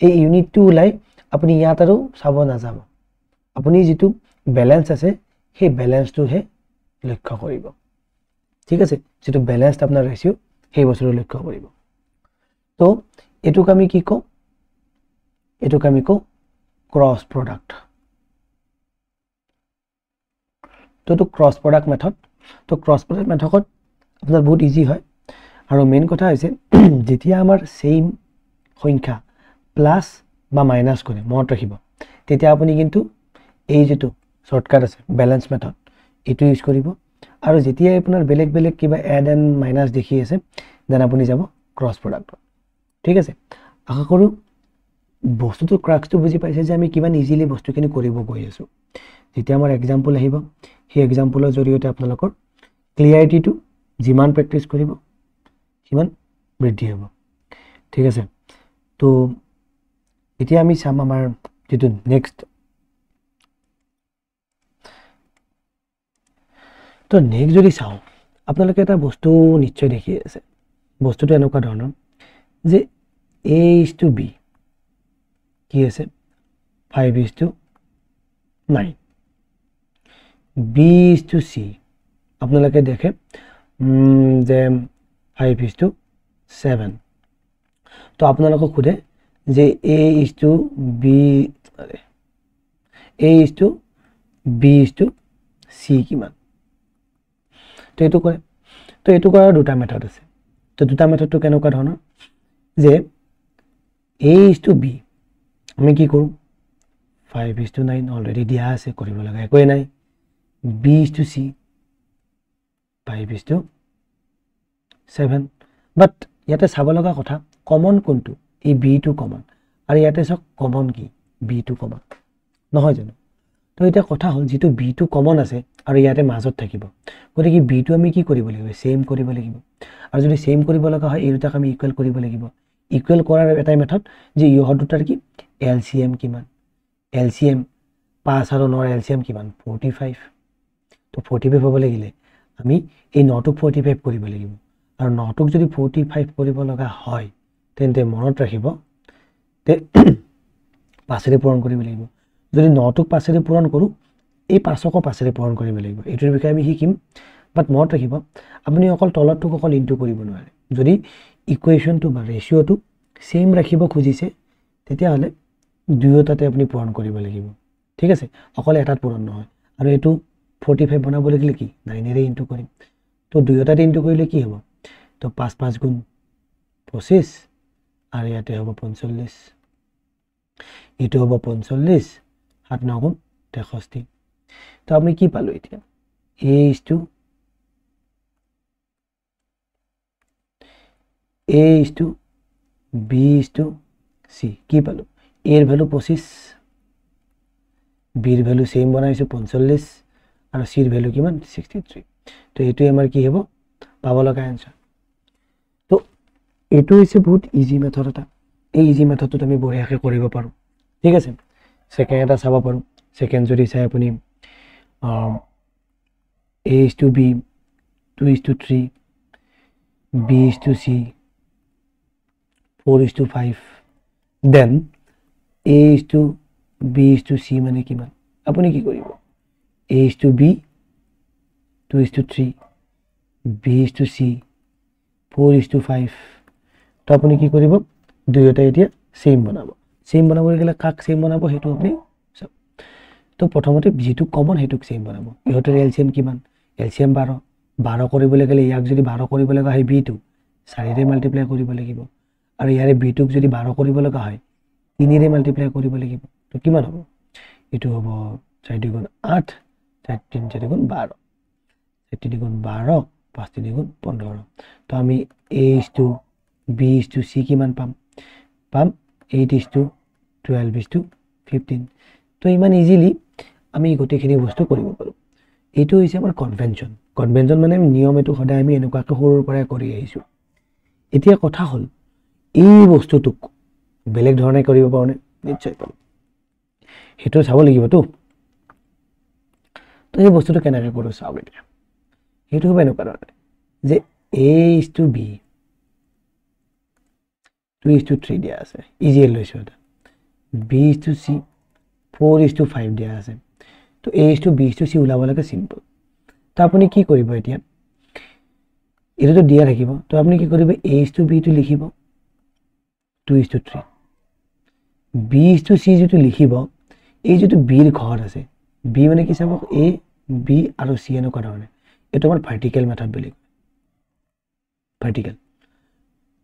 এই ইউনিটটো উলাই আপুনি ইয়াত আৰু চাব না যাব আপুনি যেটো ব্যালেন্স আছে সেই ব্যালেন্সটো হে লক্ষ্য কৰিব ঠিক আছে যেটো ব্যালেন্সড আপোনাৰ ৰেশিও সেই বস্তুটো লক্ষ্য কৰিব তো এটোক আমি কি কও এটোক আমি কও ক্রস প্রোডাক্ট তো ক্রস প্রোডাক্ট মেথড তো ক্রস প্রোডাক্ট মেথডত আপনার বহুত ইজি হয় আৰু মেইন কথা হৈছে যেতিয়া আমাৰ সেম সংখ্যা প্লাস বা মাইনাস কৰে মনত ৰাখিব তেতিয়া আপুনি কিন্তু এই যেটো শৰ্টকাট আছে ব্যালেন্স মেথড এটো ইউজ কৰিব আৰু যেতিয়া আপোনাৰ বেলেগ বেলেগ কিবা এড এন্ড মাইনাস দেখি আছে দেন আপুনি যাব ক্রস প্রোডাক্ট ঠিক আছে আশা কৰো বস্তুটো ক্ৰাক্সটো বুজি পাইছে যে আমি কিমান ইজিলি বস্তুখিনি কৰিব গৈ আছো যেতিয়া আমাৰ এক্সাম্পল আহিব সেই এক্সাম্পলৰ জৰিয়তে আপোনালোকৰ ক্লিয়াৰিটিটো যিমান প্ৰেক্টিস কৰিব সিমান বৃদ্ধি হ'ব ঠিক আছে তো এতিয়া আমি চাম আমাৰ যেটো নেক্সট তো নেক্সট যদি চাও আপোনালোকে এটা বস্তু নিশ্চয় দেখি আছে বস্তুটো এনেকুৱা ধৰণৰ যে a is to b কি আছে 5 is to 9 b is to c আপোনালোকে দেখে যে 5 is to 7 তো আপোনালোকক খুদে যে a is to b a is to b is to c কিমান তো এটো কৰে তো এটো কৰাৰ দুটা মেথড আছে তো দুটা মেথডটো কেনেকুৱা ধৰণৰ যে a is to b আমি কি কৰো 5 is to 9 অলৰেডি দিয়া আছে কৰিব লগা একোই নাই b is to c 5 is to 7 বাট ইয়াতে চাব লগা কথা কমন কোনটো এই b টো কমন আৰু ইয়াতে সক কমন কি b টো কমন নহয় জানো তো এটা কথা হল যেটো b টো কমন আছে আৰু ইয়াতে মাজত থাকিব গতে কি b টো আমি কি কৰিব লাগিব সেম কৰিব লাগিব আৰু যদি সেম কৰিব লগা হয় এই দুটাক আমি ইকুৱেল কৰিব লাগিব ইকুৱেল কৰাৰ এটা মেথড যে ইহৰ দুটাৰ কি LCM কিমান LCM 5 আৰু 9 LCM কিমান 45 তো 45 হ'ব লাগিলে আমি এই 9 টো 45 কৰিব লাগিব আৰু 9 টোক যদি 45 কৰিব লগা হয় তেন্তে মনত ৰাখিব তে পাঁচৰে পূৰণ কৰিব লাগিব যদি 9 টোক পাঁচৰে পূৰণ কৰো এই 5ক পাঁচৰে পূৰণ কৰিব লাগিব এটোৰ বিষয়ে আমি শিকিম বাট মনত ৰাখিব আপুনি অকল তলৰটোক অকল ইনটু কৰিব নোৱাৰে যদি ইকুৱেচনটো বা ৰেশিওটো সেম ৰাখিব খুজিছে তেতিয়া হলে দুয়োটাতে আপুনি পূৰণ কৰিব লাগিব ঠিক আছে অকল এটাত পূৰণ নহয় আৰু এটো 45 বনাব লাগিলে কি 9 ৰে ইনটু কৰিম তো দুয়োটাতে ইনটু কৰিলে কি হ'ব তো 5 5 গুণ 25 আৰু ইয়াতে হ'ব 45 এইটো হ'ব 45 7 9 গুণ 63 তো আমি কি পালো এতিয়া a is to b is to c কি পালো a এর ভ্যালু 25 b এর ভ্যালু সেম বনাইছো 45 আৰু c এৰ ভ্যালু কিমান 63 তো এটো আমাৰ কি হ'ব পাব লগা आंसर তো এটো হৈছে বহুত ইজি মেথড এটা এই ইজি মেথডটো আমি বঢ়িয়াকে কৰিব পাৰো ঠিক আছে সেকেন্ড এটা চাব পাৰো সেকেন্ড যদি চাই আপুনি a is to b 2 is to 3 b is to c 4 is to 5 then a is to b is to c মানে কিমান আপুনি কি কৰিব a is to b 2 is to 3 b is to c 4 is to 5 তো আপুনি কি কৰিব দুইটা এতিয়া সেম বনাব গলে কাক সেম বনাব হেতু আপুনি তো প্ৰথমতে যেটো কমন হেতুক সেম বনাব ইহতৰ এলসিএম কিমান এলসিএম 12 কৰিবলৈ গলে ইয়াক যদি 12 কৰিব লগা হয় b2 4 ৰে মাল্টিপ্লাই কৰিব লাগিব আৰু ইয়াৰে b2 ক যদি 12 কৰিব লগা হয় 3 ৰে মাল্টিপ্লাই কৰিব লাগিব তো কিমান হ'ব এটো হ'ব 4 গুণ 8 4 গুণ 12 4 গুণ 12 5 গুণ 15 তো আমি a is to b is to c কিমান পাম 8 is to 12 is to 15 তো ইমান ইজিলি আমি গটেখিনি বস্তু কৰিব পাৰো এটো হৈছে আমাৰ কনভেনশন মানে নিয়ম এটো সদায় আমি এনেকুৱাকৈ সৰুৰ পৰাই কৰি আহিছো এতিয়া কথা হল এই বস্তুটোক বেলেগ ধৰণে কৰিব পাৰোনে নিশ্চয় পাৰো হেতু চাব লাগিব তো এই বস্তুটো কেনেকৈ কৰো চাও এতিয়া হেতু হ'ব এনেকুৱা ধৰণে যে a is to b 2 is to 3 দিয়া আছে ইজি লৈছো এটা b is to c 4 is to 5 দিয়া আছে তো a is to b is to c উলাব লাগে সিম্পল তো আপুনি কি কৰিব এতিয়া এটো দিয়া থাকিব তো আপুনি কি কৰিব a is to b টো লিখিব 2 is to 3 b is to c যেটো লিখিব এই যেটো b এর ঘর আছে b মানে কি চাব a b আৰু c এনেকুৱা ধৰণে এটো আমাৰ ভাৰ্টিকেল মেথড বুলি ভাৰ্টিকেল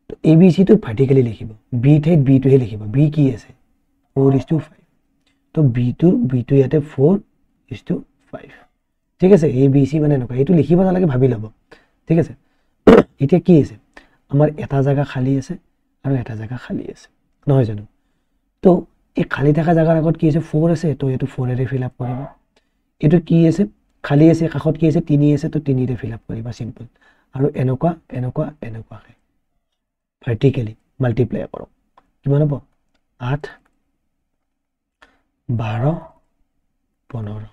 তো a b c টো ভাৰ্টিকেলি লিখিব b ঠাইত b টো হে লিখিব b কি আছে 4 is to 5 তো b টো ইয়াতে 4 is to 5 ঠিক আছে a b c মানে এনেকুৱা এটো লিখিব নালাগে ভাবি লব ঠিক আছে এতিয়া কি আছে আমাৰ এটা জায়গা খালি আছে আৰু এটা জায়গা খালি আছে নহয় জানো তো এই খালি থাকা জায়গাৰ আগত কি আছে 4 আছে তো এটো 4 এৰে ফিল আপ কৰিব এটো কি আছে খালি আছে কাখত কি আছে 3 আছে তো 3 ৰে ফিল আপ কৰিবা সিম্পল আৰু এনেকুৱা ভাৰ্টিকেলি মাল্টিপ্লাই কৰক কিমান হ'ব 8 12 15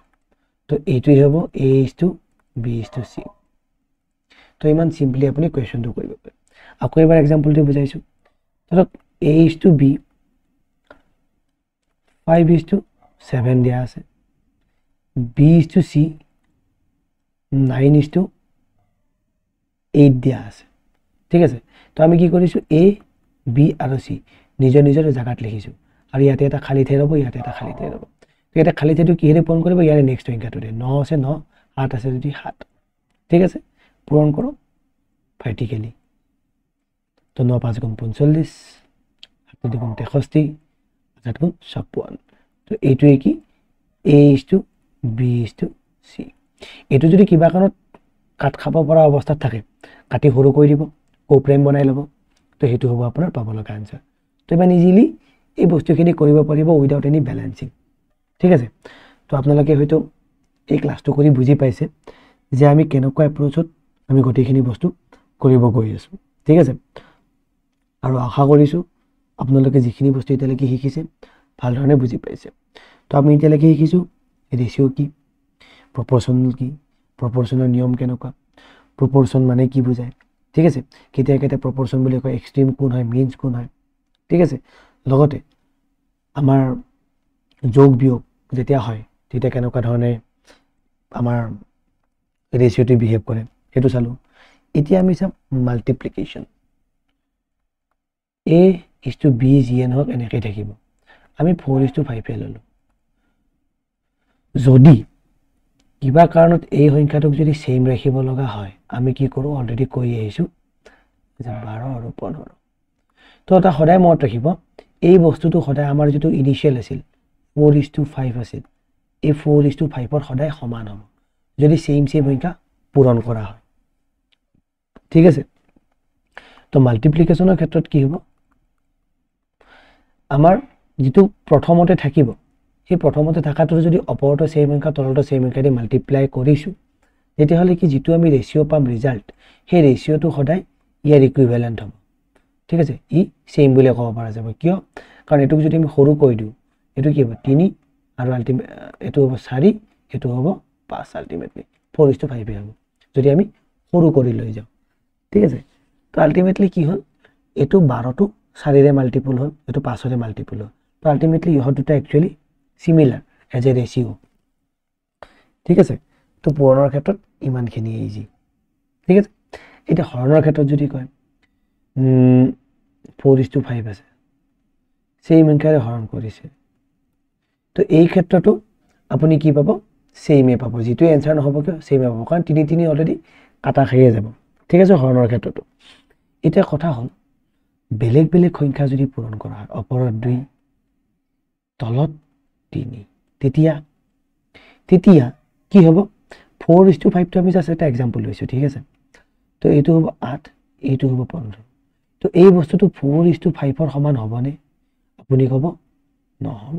তো এইটোই হ'ব a is to b is to c তো ইমান সিম্পলি আপুনি কোৱেশ্চনটো কৰিব পাৰে আকৌ এবাৰ এক্সাম্পলটো বুজাইছো ধৰক a is to b 5 is to 7 দিয়া আছে b is to c 9 is to 8 দিয়া আছে ঠিক আছে তো আমি কি কৰিছো a b আৰু c নিজৰ নিজৰ জায়গাত লিখিছো আৰু ইয়াতে এটা খালি ঠাই ৰব ইয়াতে এটা খালি ঠাই ৰব তো এটা খালি ঠাইটো কিহেৰে পূৰণ কৰিব ইয়াৰে নেক্সট সংখ্যাটো 9 আছে 9 8 আছে যদি 7 ঠিক আছে পূৰণ কৰক ভাৰ্টিকেলি তো 9 5 গুণ 45 7 গুণ 63 8 গুণ 56 তো এইটোৱে কি a is to b is to c এটো যদি কিবা কাৰণত কাট খাব পৰা অৱস্থাত থাকে কাটি সৰু কৰি দিব কোপ্ৰাইম বনাই লব তো হেতু হ'ব আপোনাৰ পাব লগা आंसर তো ইমান ইজিলি এই বস্তুখিনি কৰিব পাৰিব উইদাউট এনি ব্যালেন্সিং ঠিক আছে তো আপোনালোকে হয়তো এই ক্লাসটো কৰি বুজি পাইছে যে আমি কেনেকুৱা এপ্ৰোচত আমি গটেখিনি বস্তু কৰিব গৈ আছো ঠিক আছে আৰু আশা কৰিছো আপোনালোকে যিখিনি বস্তু এতিয়ালৈকে শিকিছে ভাল ধৰণে বুজি পাইছে তো আমি এতিয়ালৈকে শিকিছো ৰেশিও কি প্ৰপৰ্শনাল কি প্ৰপৰ্শনৰ নিয়ম কেনেকুৱা প্ৰপৰ্শন মানে কি বুজায় ঠিক আছে কেতিয়া কেতিয়া প্ৰপৰ্শন বুলি কয় এক্সট্ৰিম কোন হয় মিনছ কোন হয় ঠিক আছে লগতে আমাৰ যোগ বিয়োগ যেতিয়া হয় তেতিয়া কেনেকুৱা ধৰণে আমাৰ ৰেশিওটি বিহেভ কৰে হেতু চালো এতিয়া আমি চাম multiplication a is to b gn হক এনেকৈ থাকিব আমি 4 is to 5 এ ললো যদি কিবা কাৰণত এই সংখ্যাটোক যদি সেম ৰাখিব লগা হয় আমি কি কৰো অলৰেডি কৈ আহিছো যে 12 আৰু 15 তো এটা সদায় মনত ৰাখিব এই বস্তুটো সদায় আমাৰ যেটো ইনিশিয়াল আছিল 4:5 আছিল এই 4:5 ৰ সদায় সমান হ'ব যদি সেম সংখ্যা পূৰণ কৰা হয় ঠিক আছে তো মাল্টিপ্লিকেশনৰ ক্ষেত্ৰত কি হ'ব আমাৰ যেটো প্ৰথমতে থাকিব সেই প্ৰথমতে থাকাটো যদি অপৰটো সেম সংখ্যা তলটো সেম সংখ্যা দি মাল্টিপ্লাই কৰিছো তেতিয়া হলে কি যেটো আমি ৰেশিও পাম ৰিজাল্ট সেই ৰেশিওটো সদায় ইয়াৰ ইকুইভ্যালেন্ট হ'ব ঠিক আছে ই সেম বুলি ক'ব পৰা যাব কিয় কাৰণ এটুক যদি আমি সৰু কৈ দিও এটু কি হ'ব 3 আৰু আল্টিমেট এটু হ'ব 4 এটু হ'ব 5 আল্টিমেটলি 4:5 হ'ব যদি আমি সৰু কৰি লৈ যাও ঠিক আছে তো আল্টিমেটলি কি হ'ল এটু 12 টো 4 ৰে মাল্টিপল হ'ল এটু 5 ৰে মাল্টিপল হ'ল তো আল্টিমেটলি ইহত দুটা একচুয়ালি সিমিলাৰ এজ এ ৰেশিও ঠিক আছে তো পূৰণৰ ক্ষেত্ৰত ইমানখিনি ইজি ঠিক আছে এটা হৰণৰ ক্ষেত্ৰত যদি কয় 4:5 আছে সেম সংখ্যাৰে হৰণ কৰিছে তো এই ক্ষেত্ৰটো আপুনি কি পাব সেমে পাব যেটো এনসাৰ নহব কিয় সেমে পাব কাৰণ 3 3 অলৰেডি কাটা খাইয়ে যাব ঠিক আছে হৰণৰ ক্ষেত্ৰটো এটা কথা হ'ল বেলেগ বেলেগ সংখ্যা যদি পূৰণ কৰা হয় ওপৰত 2 তলত 3 তেতিয়া কি হ'ব 4:5 টো আমি জাস্ট এটা एग्जांपल লৈছো ঠিক আছে তো এইটো হ'ব 8 এইটো হ'ব 15 তো এই বস্তুটো 4:5 ৰ সমান হ'বনে আপুনি ক'ব নহ'ব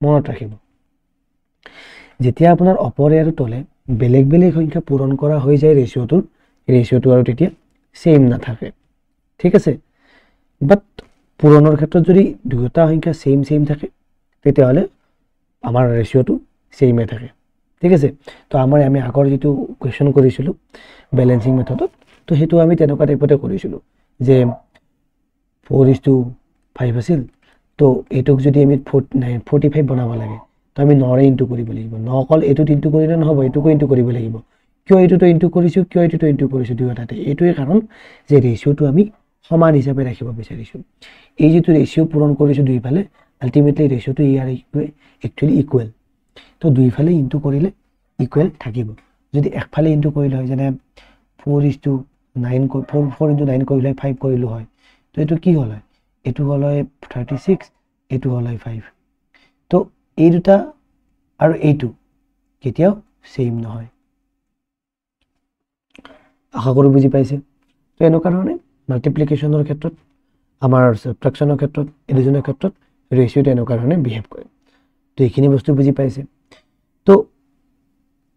মনত ৰাখিব যেতিয়া আপোনাৰ ওপৰে আৰু তলে বেলেগ বেলেগ সংখ্যা পূৰণ কৰা হৈ যায় ৰেশিওটো আৰু তেতিয়া সেম নাথাকে ঠিক আছে বাট পূৰণৰ ক্ষেত্ৰত যদি দুটা সংখ্যা সেম থাকে তেতিয়া হলে আমাৰ ৰেশিওটো সেমে থাকে ঠিক আছে তো আমি আগৰ যেটো কোৱেশ্চন কৰিছিলো ব্যালেন্সিং মেথডত তো হেতু আমি তেনেকুৱা টাইপতে কৰিছিলো যে 4:5 আছিল তো এটুক যদি আমি 45 বনাব লাগে তো আমি 9 ৰে ইনটু কৰিব লাগিব 9 কল এটুত ইনটু কৰিলে নহব এটুকো ইনটু কৰিব লাগিব কিয় এটুটো ইনটু কৰিছো কিয় এটুটো ইনটু কৰিছো দুয়োটাতে এটোই কাৰণ যে ৰেশিওটো আমি সমান হিচাপে ৰাখিব বিচাৰিছো এই যেটো ৰেশিও পূৰণ কৰিছো দুইফালে আল্টিমেটলি ৰেশিওটো ইয়াৰ একচুয়ালি ইকুৱেল তো দুইফালে ইনটু কৰিলে ইকুৱেল থাকিব যদি একফালে ইনটু কৰিলে হয় যেনে 4:9 4 into 9 কৰিলে 5 কৰিলো হয় তো এটো কি হ'ল হয় এটো হ'ল 36 এটো হ'ল 5 তো এই দুটা আৰু এইটো কেতিয়াও সেম নহয় আশা কৰো বুজি পাইছে তো এনেকুৱা ধৰণে মাল্টিপ্লিকেশনৰ ক্ষেত্ৰত আমাৰ সাবট্ৰাকশনৰ ক্ষেত্ৰত এডিশনৰ ক্ষেত্ৰত ৰেশিওটো এনেকুৱা ধৰণে বিহেভ কৰে তো এইখিনি বস্তু বুজি পাইছে তো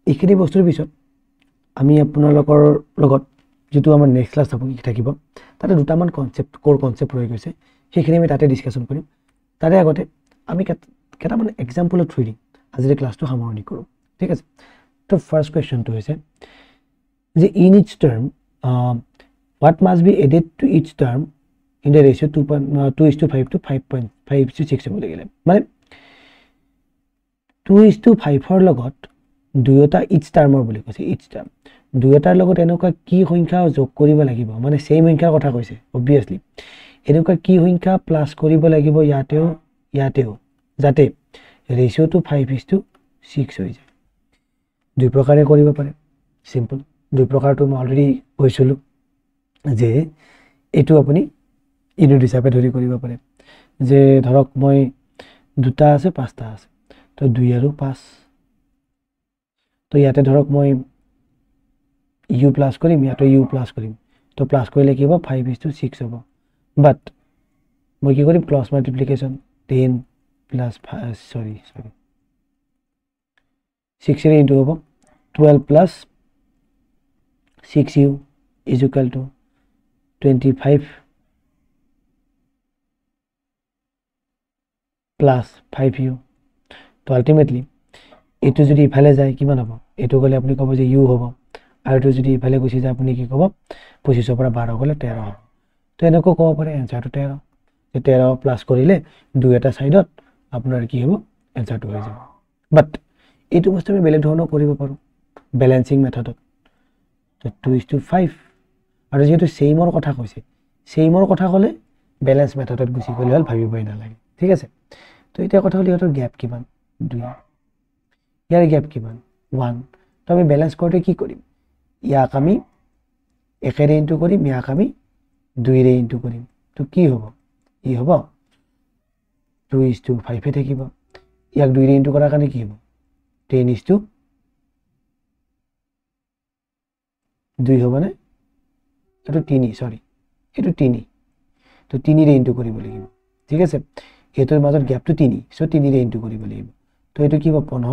এইখিনি বস্তুৰ পিছত আমি আপোনালোকৰ লগত যেটো আমাৰ নেক্সট ক্লাস থাকিব তাতে দুটামান কনসেপ্ট কোৰ কনসেপ্ট ৰৈ গৈছে সেইখিনি আমি তাতে ডিসকাশন কৰিম তাৰে আগতে আমি কেটামান एग्जांपल থ্ৰু দিম আজিৰ ক্লাসটো সামৰণি কৰো ঠিক আছে তো ফাৰ্স্ট কোৱেশ্চনটো হৈছে যে in each term what must be added to each term in the ratio 2:5 to 5.5:6 হ'ব লাগিলে মানে 2:5 ৰ লগত দুয়োটা each term বুলি কৈছে each term দুয়োটাৰ লগত এনেকুৱা কি সংখ্যা যোগ কৰিব লাগিব মানে সেম সংখ্যাৰ কথা কৈছে obviously এনেকুৱা কি সংখ্যা প্লাস কৰিব লাগিব ইয়াতেও যাতে ৰেশিওটো 5:6 হৈ যায় দুই প্ৰকাৰে কৰিব পাৰে সিম্পল দুই প্ৰকাৰটো মই অলৰেডি কৈছিলো যে এটো আপুনি ইউনিট হিচাপে ধৰি কৰিব পাৰে যে ধৰক মই দুটা আছে পাঁচটা আছে তো 2 আৰু 5 তো ইয়াতে ধৰক মই u প্লাস কৰিম ইয়াতে u প্লাস কৰিম তো প্লাস কৰিলে কি হ'ব 5:6 হ'ব বাট মই কি কৰিম ক্ৰস মাল্টিপ্লিকেশন 10 plus 6 ৰে ইনটু হ'ব 12 plus 6u is equal to 25 plus 5u তো আল্টিমেটলি এটো যদি ইফালে যায় কিমান হ'ব এটো গলে আপুনি ক'ব যে u হ'ব আৰু এটো যদি ইফালে গুছি যায় আপুনি কি ক'ব 25 ৰ পৰা 12 গলে 13 হ'ব তো এনেকৈ ক'ব পাৰে এনসাৰটো 13 যে 13 প্লাস কৰিলে দুইটা সাইডত আপোনাৰ কি হ'ব এনসাৰটো হৈ যাব বাট এইটো বস্তু আমি বেলেগ ধৰণৰ কৰিব পাৰো ব্যালেন্সিং মেথডত তো 2:5 আৰু যেটো সেমৰ কথা কৈছে সেমৰ কথা ক'লে ব্যালেন্স মেথডত গুছি গলে হল ভাবিবই নালাগে ঠিক আছে তো এটা কথা হল ইহতৰ গ্যাপ কিমান 2 ইয়াৰ গ্যাপ কিমান 1 তো আমি ব্যালেন্স কৰোতে কি কৰিম ইয়াক আমি 1 ৰে ইনটু কৰিম ইয়াক আমি 2 ৰে ইনটু কৰিম তো কি হ'ব ই হ'ব 2:5 থাকিব ইয়াক 2 ৰে ইনটু কৰাৰ কাৰণে কি হ'ব 10:2 হ'ব না এটো 3 সৰি এটো 3 তো 3 ৰে ইনটু কৰিব লাগিব ঠিক আছে এটোৰ মাজত গ্যাপটো 3 সো 3 ৰে ইনটু কৰিব লাগিব তো এটো কি হ'ব 15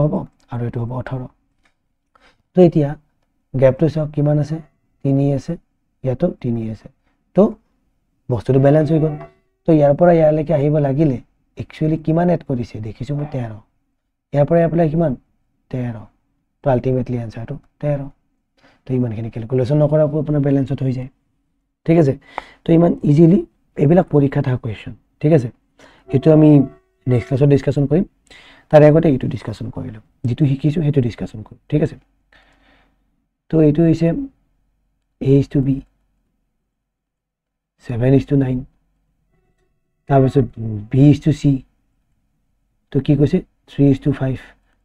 হ'ব আৰু এটো হ'ব 18 তো এতিয়া গ্যাপটো সব কিমান আছে 3 আছে ইয়াতো 3 আছে তো বস্তুটো ব্যালেন্স হৈ গ'ল তো ইয়াৰ পৰা ইয়ালৈকে আহিব লাগিলে একচুয়ালি কিমান এড কৰিছে দেখিছো মই 13 ইয়াৰ পৰা এপ্লাই কিমান 13 তো আলটিমেটলি আনসাৰটো 13 তো ইমানখিনি ক্যালকুলেশন নকৰাকৈ আপোনাৰ ব্যালেন্সত হৈ যায় ঠিক আছে তো ইমান ইজিলি এবিলাক পৰীক্ষাত আহা কোৱেশ্চন ঠিক আছে এটো আমি নেক্সট ক্লাছত ডিসকাশন কৰিম তাৰ আগতে এটো ডিসকাশন কৰিলো যেটো শিকিছো হেটো ডিসকাশন কৰিম ঠিক আছে তো এটো হৈছে A:B 7:9 তাৰপিছত B:C তো কি কৈছে 3:5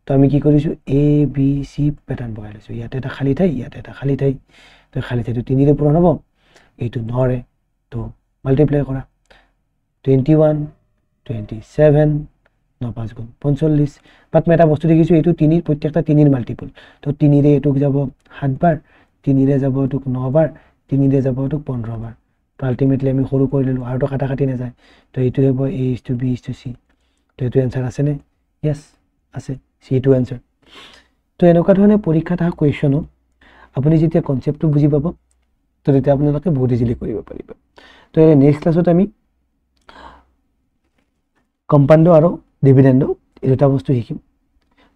তো আমি কি কৰিছো A B C প্যাটাৰ্ন বহাই লৈছো ইয়াতে এটা খালি ঠাই ইয়াতে এটা খালি ঠাই তো খালি ঠাইটো 3 ৰে পূৰণ হ'ব এইটো 9 ৰে তো মাল্টিপ্লাই কৰা 21 27 9 5 গুণ 45 বাট মই এটা বস্তু দেখিছো এইটো 3 প্ৰত্যেকটা 3 ৰ মাল্টিপল তো 3 ৰে এটুক যাব 7 বাৰ 3 ৰে যাব এটুক 9 বাৰ 3 ৰে যাব এটুক 15 বাৰ তো আলটিমেটলি আমি সৰু কৰি ললো আৰু তো কাটা কাটি না যায় তো এইটো হ'ব A:B:C তো এইটো आंसर আছে নে यस আছে C2 आंसर তো এনেকুৱা ধৰণে পৰীক্ষাত আহা কোৱেশ্চন আপুনি যেতিয়া কনসেপ্টটো বুজি পাব তো তেতিয়া আপোনালোকে বহুত ইজিলি কৰিব পাৰিব তো এই নেক্সট ক্লাছত আমি কম্পাউন্ড আৰু ডিভিডেন্ড এই দুটা বস্তু শিকিম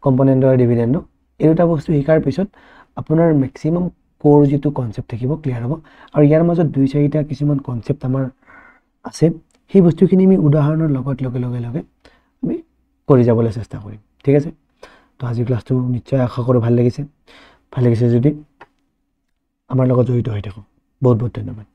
কম্পোনেন্ট আৰু ডিভিডেন্ড এই দুটা বস্তু শিকাৰ পিছত আপোনাৰ ম্যাক্সিমাম কোৰ যেটো কনসেপ্ট থাকিব ক্লিয়াৰ হ'ব আৰু ইয়াৰ মাজত দুই চাৰিটা কিছুমান কনসেপ্ট আমাৰ আছে সেই বস্তুখিনি আমি উদাহৰণৰ লগত লগে আমি কৰি যাবলৈ চেষ্টা কৰিম ঠিক আছে তো আজি ক্লাছটো নিশ্চয় আশা কৰো ভাল লাগিছে যদি আমাৰ লগত জড়িত হৈ থাকক বহুত বহুত ধন্যবাদ